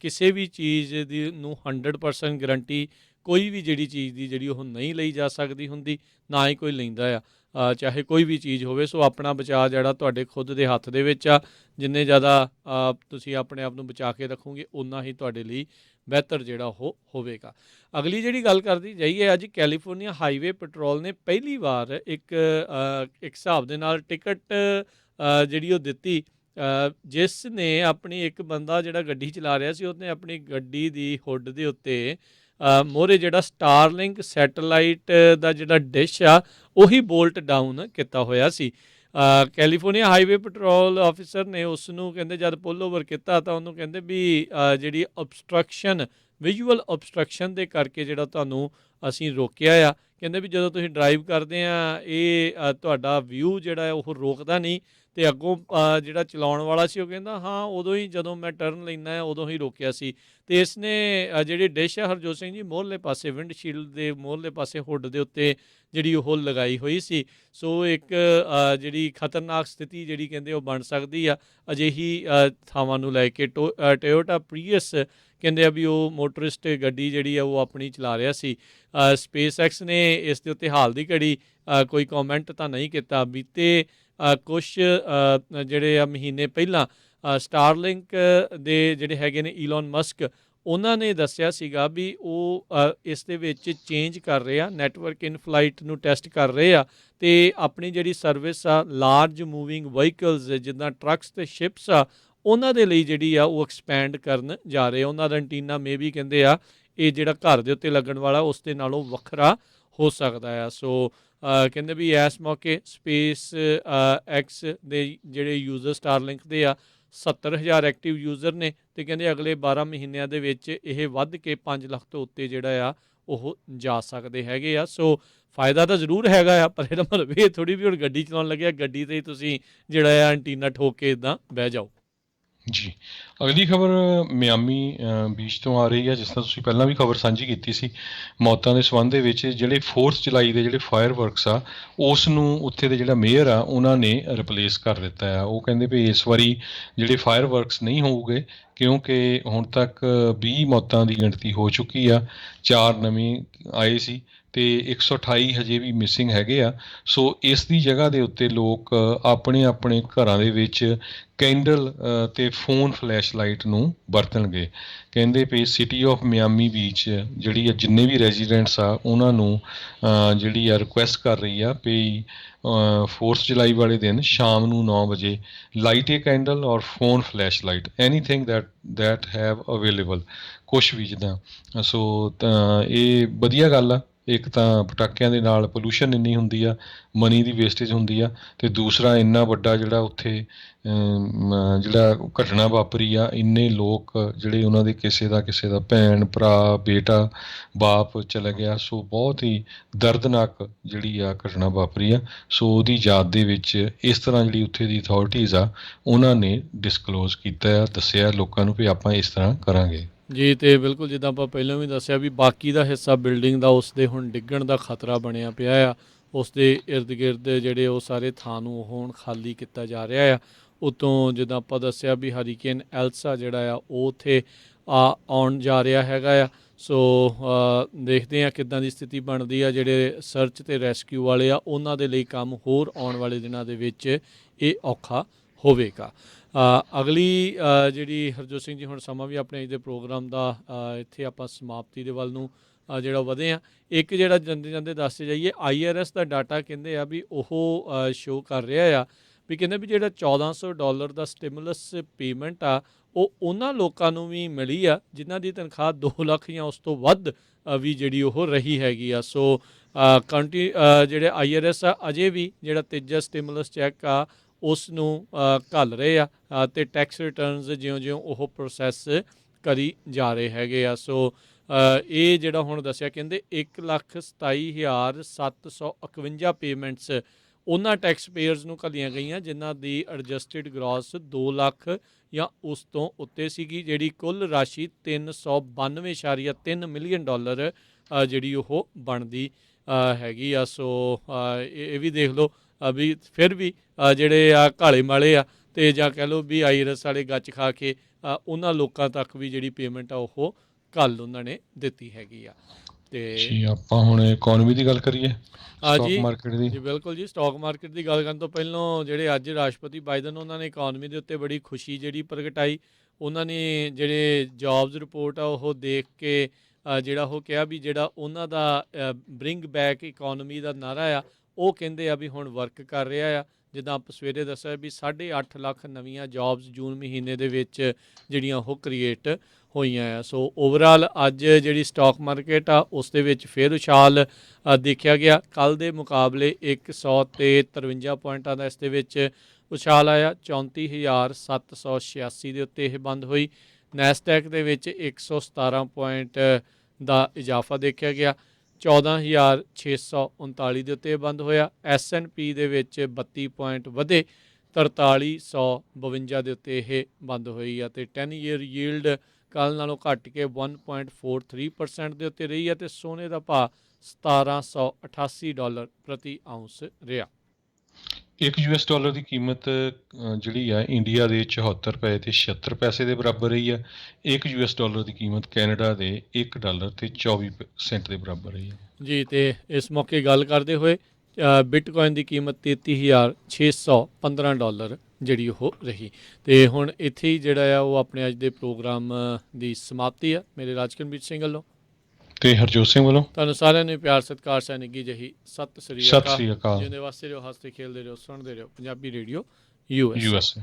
ਕਿਸੇ ਵੀ ਚੀਜ਼ ਦੀ ਨੂੰ 100% ਗਰੰਟੀ ਕੋਈ ਵੀ ਜਿਹੜੀ ਚੀਜ਼ ਦੀ ਜਿਹੜੀ ਉਹ ਨਹੀਂ ਲਈ ਜਾ ਸਕਦੀ ਹੁੰਦੀ, ਨਾ ਹੀ ਕੋਈ ਲੈਂਦਾ ਆ, ਚਾਹੇ ਕੋਈ ਵੀ ਚੀਜ਼ ਹੋਵੇ। ਸੋ ਆਪਣਾ ਬਚਾਅ ਜਿਹੜਾ ਤੁਹਾਡੇ ਖੁਦ ਦੇ ਹੱਥ ਦੇ ਵਿੱਚ ਆ। ਜਿੰਨੇ ਜ਼ਿਆਦਾ ਤੁਸੀਂ ਆਪਣੇ ਆਪ ਨੂੰ ਬਚਾ ਕੇ ਰੱਖੋਗੇ, ਓਨਾ ਹੀ ਤੁਹਾਡੇ ਲਈ ਬਿਹਤਰ ਜਿਹੜਾ ਉਹ ਹੋਵੇਗਾ। ਅਗਲੀ ਜਿਹੜੀ ਗੱਲ ਕਰਦੀ ਜਾਈਏ, ਅੱਜ ਕੈਲੀਫੋਰਨੀਆ ਹਾਈਵੇ ਪੈਟਰੋਲ ਨੇ ਪਹਿਲੀ ਵਾਰ ਇੱਕ ਹਿਸਾਬ ਦੇ ਨਾਲ ਟਿਕਟ ਜਿਹੜੀ ਉਹ ਦਿੱਤੀ, ਜਿਸ ਨੇ ਆਪਣੀ ਇੱਕ ਬੰਦਾ ਜਿਹੜਾ ਗੱਡੀ ਚਲਾ ਰਿਹਾ ਸੀ, ਉਹਨੇ ਆਪਣੀ ਗੱਡੀ ਦੀ ਹੁੱਡ ਦੇ ਉੱਤੇ ਮੋਹਰੇ ਜਿਹੜਾ ਸਟਾਰਲਿੰਕ ਸੈਟੇਲਾਈਟ ਦਾ ਜਿਹੜਾ ਡਿਸ਼ ਆ, ਉਹੀ ਬੋਲਟ ਡਾਊਨ ਕੀਤਾ ਹੋਇਆ ਸੀ। ਕੈਲੀਫੋਰਨੀਆ ਹਾਈਵੇ ਪੈਟਰੋਲ ਆਫਿਸਰ ਨੇ ਉਸ ਨੂੰ ਕਹਿੰਦੇ ਜਦ ਪੁੱਲ ਓਵਰ ਕੀਤਾ ਤਾਂ ਉਹਨੂੰ ਕਹਿੰਦੇ ਵੀ ਜਿਹੜੀ ਓਬਸਟਰਕਸ਼ਨ, ਵਿਜ਼ੂਅਲ ਓਬਸਟਰਕਸ਼ਨ ਦੇ ਕਰਕੇ ਜਿਹੜਾ ਤੁਹਾਨੂੰ ਅਸੀਂ ਰੋਕਿਆ ਆ। ਕਹਿੰਦੇ ਵੀ ਜਦੋਂ ਤੁਸੀਂ ਡਰਾਈਵ ਕਰਦੇ ਆ, ਇਹ ਤੁਹਾਡਾ ਵਿਊ ਜਿਹੜਾ ਹੈ ਉਹ ਰੋਕਦਾ ਨਹੀਂ। ਅਤੇ ਅੱਗੋਂ ਜਿਹੜਾ ਚਲਾਉਣ ਵਾਲਾ ਸੀ ਉਹ ਕਹਿੰਦਾ ਹਾਂ ਉਦੋਂ ਹੀ ਜਦੋਂ ਮੈਂ ਟਰਨ ਲੈਂਦਾ ਉਦੋਂ ਹੀ ਰੋਕਿਆ ਸੀ। ਅਤੇ ਇਸ ਨੇ ਜਿਹੜੀ ਡਿਸ਼ ਆ ਹਰਜੋਤ ਸਿੰਘ ਜੀ ਮੋਹਰਲੇ ਪਾਸੇ ਵਿੰਡਸ਼ੀਲਡ ਦੇ ਮੋਹਰਲੇ ਪਾਸੇ ਹੁੱਡ ਦੇ ਉੱਤੇ ਜਿਹੜੀ ਉਹ ਲਗਾਈ ਹੋਈ ਸੀ। ਸੋ ਇੱਕ ਜਿਹੜੀ ਖਤਰਨਾਕ ਸਥਿਤੀ ਜਿਹੜੀ ਕਹਿੰਦੇ ਉਹ ਬਣ ਸਕਦੀ ਆ ਅਜਿਹੀ ਥਾਵਾਂ ਨੂੰ ਲੈ ਕੇ। ਟੋਯੋਟਾ ਪ੍ਰੀਅਸ ਕਹਿੰਦੇ ਆ ਵੀ ਉਹ ਮੋਟਰਿਸਟ ਗੱਡੀ ਜਿਹੜੀ ਆ ਉਹ ਆਪਣੀ ਚਲਾ ਰਿਹਾ ਸੀ। ਸਪੇਸ ਐਕਸ ਨੇ ਇਸ ਦੇ ਉੱਤੇ ਹਾਲ ਦੀ ਘੜੀ ਕੋਈ ਕੌਮੈਂਟ ਤਾਂ ਨਹੀਂ ਕੀਤਾ। ਬੀਤੇ ਕੁਛ ਜਿਹੜੇ ਆ ਮਹੀਨੇ ਪਹਿਲਾਂ ਸਟਾਰਲਿੰਕ ਦੇ ਜਿਹੜੇ ਹੈਗੇ ਨੇ ਈਲੋਨ ਮਸਕ, ਉਹਨਾਂ ਨੇ ਦੱਸਿਆ ਸੀਗਾ ਵੀ ਉਹ ਇਸ ਦੇ ਵਿੱਚ ਚੇਂਜ ਕਰ ਰਹੇ ਆ, ਨੈਟਵਰਕ ਇਨ ਫਲਾਈਟ ਨੂੰ ਟੈਸਟ ਕਰ ਰਹੇ ਆ, ਅਤੇ ਆਪਣੀ ਜਿਹੜੀ ਸਰਵਿਸ ਆ ਲਾਰਜ ਮੂਵਿੰਗ ਵਹੀਕਲਸ ਜਿੱਦਾਂ ਟਰੱਕਸ ਅਤੇ ਸ਼ਿਪਸ ਆ, ਉਹਨਾਂ ਦੇ ਲਈ ਜਿਹੜੀ ਆ ਉਹ ਐਕਸਪੈਂਡ ਕਰਨ ਜਾ ਰਹੇ ਆ। ਉਹਨਾਂ ਦਾ ਐਂਟੀਨਾ ਮੇ ਵੀ ਕਹਿੰਦੇ ਆ ਇਹ ਜਿਹੜਾ ਘਰ ਦੇ ਉੱਤੇ ਲੱਗਣ ਵਾਲਾ ਉਸ ਦੇ ਨਾਲੋਂ ਵੱਖਰਾ ਹੋ ਸਕਦਾ ਆ। ਸੋ ਕਹਿੰਦੇ ਵੀ ਇਸ ਮੌਕੇ ਸਪੇਸ ਐਕਸ ਦੇ ਜਿਹੜੇ ਯੂਜ਼ਰ ਸਟਾਰਲਿੰਕ ਦੇ ਆ 70,000 ਐਕਟਿਵ ਯੂਜ਼ਰ ਨੇ, ਅਤੇ ਕਹਿੰਦੇ ਅਗਲੇ 12 ਮਹੀਨਿਆਂ ਦੇ ਵਿੱਚ ਇਹ ਵੱਧ ਕੇ 5 ਲੱਖ ਤੋਂ ਉੱਤੇ ਜਿਹੜਾ ਆ ਉਹ ਜਾ ਸਕਦੇ ਹੈਗੇ ਆ। ਸੋ ਫਾਇਦਾ ਤਾਂ ਜ਼ਰੂਰ ਹੈਗਾ ਆ, ਪਰ ਇਹਦਾ ਮਤਲਬ ਇਹ ਥੋੜ੍ਹੀ ਵੀ ਹੁਣ ਗੱਡੀ ਚਲਾਉਣ ਲੱਗਿਆ ਗੱਡੀ 'ਤੇ ਤੁਸੀਂ ਜਿਹੜਾ ਆ ਐਂਟੀਨਾ ਠੋਕ ਕੇ ਇੱਦਾਂ ਬਹਿ ਜਾਓ। ਜੀ, ਅਗਲੀ ਖਬਰ ਮਿਆਮੀ ਬੀਚ ਤੋਂ ਆ ਰਹੀ ਹੈ। ਜਿਸ ਤਰ੍ਹਾਂ ਤੁਸੀਂ ਪਹਿਲਾਂ ਵੀ ਖਬਰ ਸਾਂਝੀ ਕੀਤੀ ਸੀ, ਮੌਤਾਂ ਦੇ ਸੰਬੰਧ ਦੇ ਵਿੱਚ ਜਿਹੜੇ 4 ਜੁਲਾਈ ਦੇ ਜਿਹੜੇ ਫਾਇਰ ਵਰਕਸ ਆ, ਉਸ ਨੂੰ ਉੱਥੇ ਦੇ ਜਿਹੜਾ ਮੇਅਰ ਆ ਉਹਨਾਂ ਨੇ ਰਿਪਲੇਸ ਕਰ ਦਿੱਤਾ ਆ। ਉਹ ਕਹਿੰਦੇ ਵੀ ਇਸ ਵਾਰੀ ਜਿਹੜੇ ਫਾਇਰ ਵਰਕਸ ਨਹੀਂ ਹੋਊਗੇ, ਕਿਉਂਕਿ ਹੁਣ ਤੱਕ 20 ਮੌਤਾਂ ਦੀ ਗਿਣਤੀ ਹੋ ਚੁੱਕੀ ਆ, 4 ਨਵੇਂ ਆਏ ਸੀ, ਤੇ 128 ਹਜੇ ਵੀ ਮਿਸਿੰਗ ਹੈਗੇ ਆ। ਸੋ ਇਸ ਦੀ ਜਗ੍ਹਾ ਦੇ ਉੱਤੇ ਲੋਕ ਆਪਣੇ ਆਪਣੇ ਘਰਾਂ ਦੇ ਵਿੱਚ ਕੈਂਡਲ ਤੇ ਫੋਨ ਫਲੈਸ਼ ਲਾਈਟ ਨੂੰ ਵਰਤਣਗੇ। ਕਹਿੰਦੇ ਵੀ ਸਿਟੀ ਆਫ ਮਿਆਮੀ ਬੀਚ ਜਿਹੜੀ ਆ ਜਿੰਨੇ ਵੀ ਰੈਜ਼ੀਡੈਂਟਸ ਆ ਉਹਨਾਂ ਨੂੰ ਜਿਹੜੀ ਆ ਰਿਕੁਐਸਟ ਕਰ ਰਹੀ ਆ ਵੀ 4 ਜੁਲਾਈ ਵਾਲੇ ਦਿਨ ਸ਼ਾਮ ਨੂੰ 9 ਵਜੇ ਲਾਈਟ ਏ ਕੈਂਡਲ ਔਰ phone flash light anything that have available, ਕੁਛ ਵੀ ਜਿੱਦਾਂ। ਸੋ ਤਾਂ ਇਹ ਵਧੀਆ ਗੱਲ ਆ। ਇੱਕ ਤਾਂ ਪਟਾਕਿਆਂ ਦੇ ਨਾਲ ਪੋਲੂਸ਼ਨ ਇੰਨੀ ਹੁੰਦੀ ਆ, ਮਨੀ ਦੀ ਵੇਸਟੇਜ ਹੁੰਦੀ ਆ, ਅਤੇ ਦੂਸਰਾ ਇੰਨਾ ਵੱਡਾ ਜਿਹੜਾ ਉੱਥੇ ਜਿਹੜਾ ਘਟਨਾ ਵਾਪਰੀ ਆ, ਇੰਨੇ ਲੋਕ ਜਿਹੜੇ ਉਹਨਾਂ ਦੇ ਕਿਸੇ ਦਾ ਭੈਣ ਭਰਾ ਬੇਟਾ ਬਾਪ ਚਲਾ ਗਿਆ। ਸੋ ਬਹੁਤ ਹੀ ਦਰਦਨਾਕ ਜਿਹੜੀ ਆ ਘਟਨਾ ਵਾਪਰੀ ਆ। ਸੋ ਉਹਦੀ ਯਾਦ ਦੇ ਵਿੱਚ ਇਸ ਤਰ੍ਹਾਂ ਜਿਹੜੀ ਉੱਥੇ ਦੀ ਅਥਾਰਟੀਜ਼ ਆ ਉਹਨਾਂ ਨੇ ਡਿਸਕਲੋਜ਼ ਕੀਤਾ ਆ, ਦੱਸਿਆ ਲੋਕਾਂ ਨੂੰ ਵੀ ਆਪਾਂ ਇਸ ਤਰ੍ਹਾਂ ਕਰਾਂਗੇ। ਜੀ, ਤੇ ਬਿਲਕੁਲ ਜਿੱਦਾਂ ਆਪਾਂ ਪਹਿਲਾਂ ਵੀ ਦੱਸਿਆ ਵੀ ਬਾਕੀ ਦਾ ਹਿੱਸਾ ਬਿਲਡਿੰਗ ਦਾ ਉਸ ਦੇ ਹੁਣ ਡਿੱਗਣ ਦਾ ਖਤਰਾ ਬਣਿਆ ਪਿਆ ਆ। ਉਸ ਦੇ ਇਰਦ ਗਿਰਦ ਜਿਹੜੇ ਉਹ ਸਾਰੇ ਥਾਂ ਨੂੰ ਹੁਣ ਖਾਲੀ ਕੀਤਾ ਜਾ ਰਿਹਾ ਆ। ਉਤੋਂ ਜਿੱਦਾਂ ਆਪਾਂ ਦੱਸਿਆ ਵੀ ਹਰੀਕੇਨ ਐਲਸਾ ਜਿਹੜਾ ਆ ਉਹ ਉੱਥੇ ਆਉਣ ਜਾ ਰਿਹਾ ਹੈਗਾ ਆ। ਸੋ ਦੇਖਦੇ ਹਾਂ ਕਿੱਦਾਂ ਦੀ ਸਥਿਤੀ ਬਣਦੀ ਆ। ਜਿਹੜੇ ਸਰਚ ਅਤੇ ਰੈਸਕਿਊ ਵਾਲੇ ਆ ਉਹਨਾਂ ਦੇ ਲਈ ਕੰਮ ਹੋਰ ਆਉਣ ਵਾਲੇ ਦਿਨਾਂ ਦੇ ਵਿੱਚ ਇਹ ਔਖਾ ਹੋਵੇਗਾ। ਅਗਲੀ ਜਿਹੜੀ ਹਰਜੋਤ ਸਿੰਘ ਜੀ ਹੁਣ ਸਮਾਂ ਵੀ ਆਪਣੇ ਅੱਜ ਦੇ ਪ੍ਰੋਗਰਾਮ ਦਾ ਇੱਥੇ ਆਪਾਂ ਸਮਾਪਤੀ ਦੇ ਵੱਲ ਨੂੰ ਜਿਹੜਾ ਵਧੇ ਹਾਂ। ਇੱਕ ਜਿਹੜਾ ਜਾਂਦੇ ਜਾਂਦੇ ਦੱਸਦੇ ਜਾਈਏ IRS ਦਾ ਡਾਟਾ ਕਹਿੰਦੇ ਆ ਵੀ ਉਹ ਸ਼ੋਅ ਕਰ ਰਿਹਾ ਆ ਵੀ ਕਹਿੰਦੇ ਵੀ ਜਿਹੜਾ $1400 ਦਾ ਸਟਿਮੂਲਸ ਪੇਮੈਂਟ ਆ ਉਹ ਉਹਨਾਂ ਲੋਕਾਂ ਨੂੰ ਵੀ ਮਿਲੀ ਆ ਜਿਨ੍ਹਾਂ ਦੀ ਤਨਖਾਹ 2 ਲੱਖ ਜਾਂ ਉਸ ਤੋਂ ਵੱਧ ਵੀ ਜਿਹੜੀ ਉਹ ਰਹੀ ਹੈਗੀ ਆ। ਸੋ ਜਿਹੜੇ IRS ਆ ਅਜੇ ਵੀ ਜਿਹੜਾ ਤੀਜਾ ਸਟਿਮੂਲਸ ਚੈੱਕ ਆ ਉਸ ਨੂੰ ਘੱਲ ਰਹੇ ਆ ਅਤੇ ਟੈਕਸ ਰਿਟਰਨਸ ਜਿਉਂ-ਜਿਉਂ ਉਹ ਪ੍ਰੋਸੈਸ ਕਰੀ ਜਾ ਰਹੇ ਹੈਗੇ ਆ। ਸੋ ਇਹ ਜਿਹੜਾ ਹੁਣ ਦੱਸਿਆ ਕਹਿੰਦੇ 1,27,751 ਪੇਮੈਂਟਸ ਉਹਨਾਂ ਟੈਕਸ ਪੇਅਰਸ ਨੂੰ ਘੱਲੀਆਂ ਗਈਆਂ ਜਿਨ੍ਹਾਂ ਦੀ ਐਡਜਸਟਡ ਗ੍ਰੋਸ 2 ਲੱਖ ਜਾਂ ਉਸ ਤੋਂ ਉੱਤੇ ਸੀਗੀ, ਜਿਹੜੀ ਕੁੱਲ ਰਾਸ਼ੀ $392.3 ਮਿਲੀਅਨ ਜਿਹੜੀ ਉਹ ਬਣਦੀ ਹੈਗੀ ਆ। ਸੋ ਇਹ ਵੀ ਦੇਖ ਲਓ ਵੀ ਫਿਰ ਵੀ ਜਿਹੜੇ ਆ ਕਾਲੇ ਮਾਲੇ ਆ ਅਤੇ ਜਾਂ ਕਹਿ ਲਓ ਵੀ IRS ਵਾਲੇ ਗੱਚ ਖਾ ਕੇ ਉਹਨਾਂ ਲੋਕਾਂ ਤੱਕ ਵੀ ਜਿਹੜੀ ਪੇਮੈਂਟ ਆ ਉਹ ਕੱਲ੍ਹ ਉਹਨਾਂ ਨੇ ਦਿੱਤੀ ਹੈਗੀ ਆ। ਅਤੇ ਆਪਾਂ ਹੁਣ ਇਕੋਨਮੀ ਦੀ ਗੱਲ ਕਰੀਏ, ਸਟਾਕ ਮਾਰਕੀਟ ਦੀ। ਜੀ ਬਿਲਕੁਲ ਜੀ, ਸਟਾਕ ਮਾਰਕੀਟ ਦੀ ਗੱਲ ਕਰਨ ਤੋਂ ਪਹਿਲਾਂ ਜਿਹੜੇ ਅੱਜ ਰਾਸ਼ਟਰਪਤੀ ਬਾਈਡਨ ਉਹਨਾਂ ਨੇ ਇਕੋਨਮੀ ਦੇ ਉੱਤੇ ਬੜੀ ਖੁਸ਼ੀ ਜਿਹੜੀ ਪ੍ਰਗਟਾਈ। ਉਹਨਾਂ ਨੇ ਜਿਹੜੇ ਜੋਬਸ ਰਿਪੋਰਟ ਆ ਉਹ ਦੇਖ ਕੇ ਜਿਹੜਾ ਉਹ ਕਿਹਾ ਵੀ ਜਿਹੜਾ ਉਹਨਾਂ ਦਾ ਬਰਿੰਗ ਬੈਕ ਇਕੋਨਮੀ ਦਾ ਨਾਅਰਾ ਆ ਉਹ ਕਹਿੰਦੇ ਆ ਵੀ ਹੁਣ ਵਰਕ ਕਰ ਰਿਹਾ ਆ। ਜਿੱਦਾਂ ਆਪਾਂ ਸਵੇਰੇ ਦੱਸਿਆ ਵੀ 8.5 ਲੱਖ ਨਵੀਆਂ ਜੋਬਸ ਜੂਨ ਮਹੀਨੇ ਦੇ ਵਿੱਚ ਜਿਹੜੀਆਂ ਉਹ ਕ੍ਰੀਏਟ ਹੋਈਆਂ ਆ। ਸੋ ਓਵਰਆਲ ਅੱਜ ਜਿਹੜੀ ਸਟਾਕ ਮਾਰਕੀਟ ਆ ਉਸ ਦੇ ਵਿੱਚ ਫਿਰ ਉਛਾਲ ਦੇਖਿਆ ਗਿਆ। ਕੱਲ੍ਹ ਦੇ ਮੁਕਾਬਲੇ 153 ਪੁਆਇੰਟਾਂ ਦਾ ਇਸ ਦੇ ਵਿੱਚ ਉਛਾਲ ਆਇਆ। 34,786 ਦੇ ਉੱਤੇ ਇਹ ਬੰਦ ਹੋਈ। ਨੈਸਡੈਕ ਦੇ ਵਿੱਚ 117 ਪੁਆਇੰਟ ਦਾ ਇਜ਼ਾਫਾ ਦੇਖਿਆ ਗਿਆ। 14,639 ਦੇ ਉੱਤੇ ਬੰਦ ਹੋਇਆ। S&P ਦੇ ਵਿੱਚ 32 ਪੁਆਇੰਟ ਵਧੇ 4352 ਦੇ ਉੱਤੇ ਇਹ ਬੰਦ ਹੋਈ ਆ। ਅਤੇ 10 ਈਅਰ ਯੀਲਡ ਕੱਲ੍ਹ ਨਾਲੋਂ ਘੱਟ ਕੇ 1.43% ਦੇ ਉੱਤੇ ਰਹੀ ਹੈ ਅਤੇ ਸੋਨੇ ਦਾ ਭਾਅ $1,788 ਪ੍ਰਤੀ ਆਊਂਸ ਰਿਹਾ। $1 ਦੀ ਕੀਮਤ ਜਿਹੜੀ ਆ ਇੰਡੀਆ ਦੇ 74 ਰੁਪਏ ਤੇ 76 ਪੈਸੇ ਦੇ ਬਰਾਬਰ ਰਹੀ ਆ। $1 ਦੀ ਕੀਮਤ ਕੈਨੇਡਾ ਦੇ $1 ਤੇ 24 ਸੈਂਟ ਦੇ ਬਰਾਬਰ ਰਹੀ ਹੈ ਜੀ। ਅਤੇ ਇਸ ਮੌਕੇ ਗੱਲ ਕਰਦੇ ਹੋਏ ਬਿਟਕੋਇਨ ਦੀ ਕੀਮਤ $33,615 ਜਿਹੜੀ ਉਹ ਰਹੀ। ਅਤੇ ਹੁਣ ਇੱਥੇ ਹੀ ਜਿਹੜਾ ਆ ਉਹ ਆਪਣੇ ਅੱਜ ਦੇ ਪ੍ਰੋਗਰਾਮ ਦੀ ਸਮਾਪਤੀ ਆ। ਮੇਰੇ ਰਾਜਕਰਮਜੀਤ ਸਿੰਘ ਵੱਲੋਂ ਤੇ ਹਰਜੋਤ ਸਿੰਘ ਵੱਲੋਂ ਤੁਹਾਨੂੰ ਸਾਰਿਆਂ ਨੂੰ ਪਿਆਰ ਸਤਿਕਾਰ ਸਹਿ ਨਿੱਘੀ ਜਿਹੀ ਸਤਿ ਸ੍ਰੀ ਅਕਾਲ। ਜਿਉਂਦੇ ਵਾਸਤੇ ਰਹੋ, ਹੱਸਦੇ ਖੇਲਦੇ ਰਹੋ, ਸੁਣਦੇ ਰਹੋ ਪੰਜਾਬੀ ਰੇਡੀਓ USA।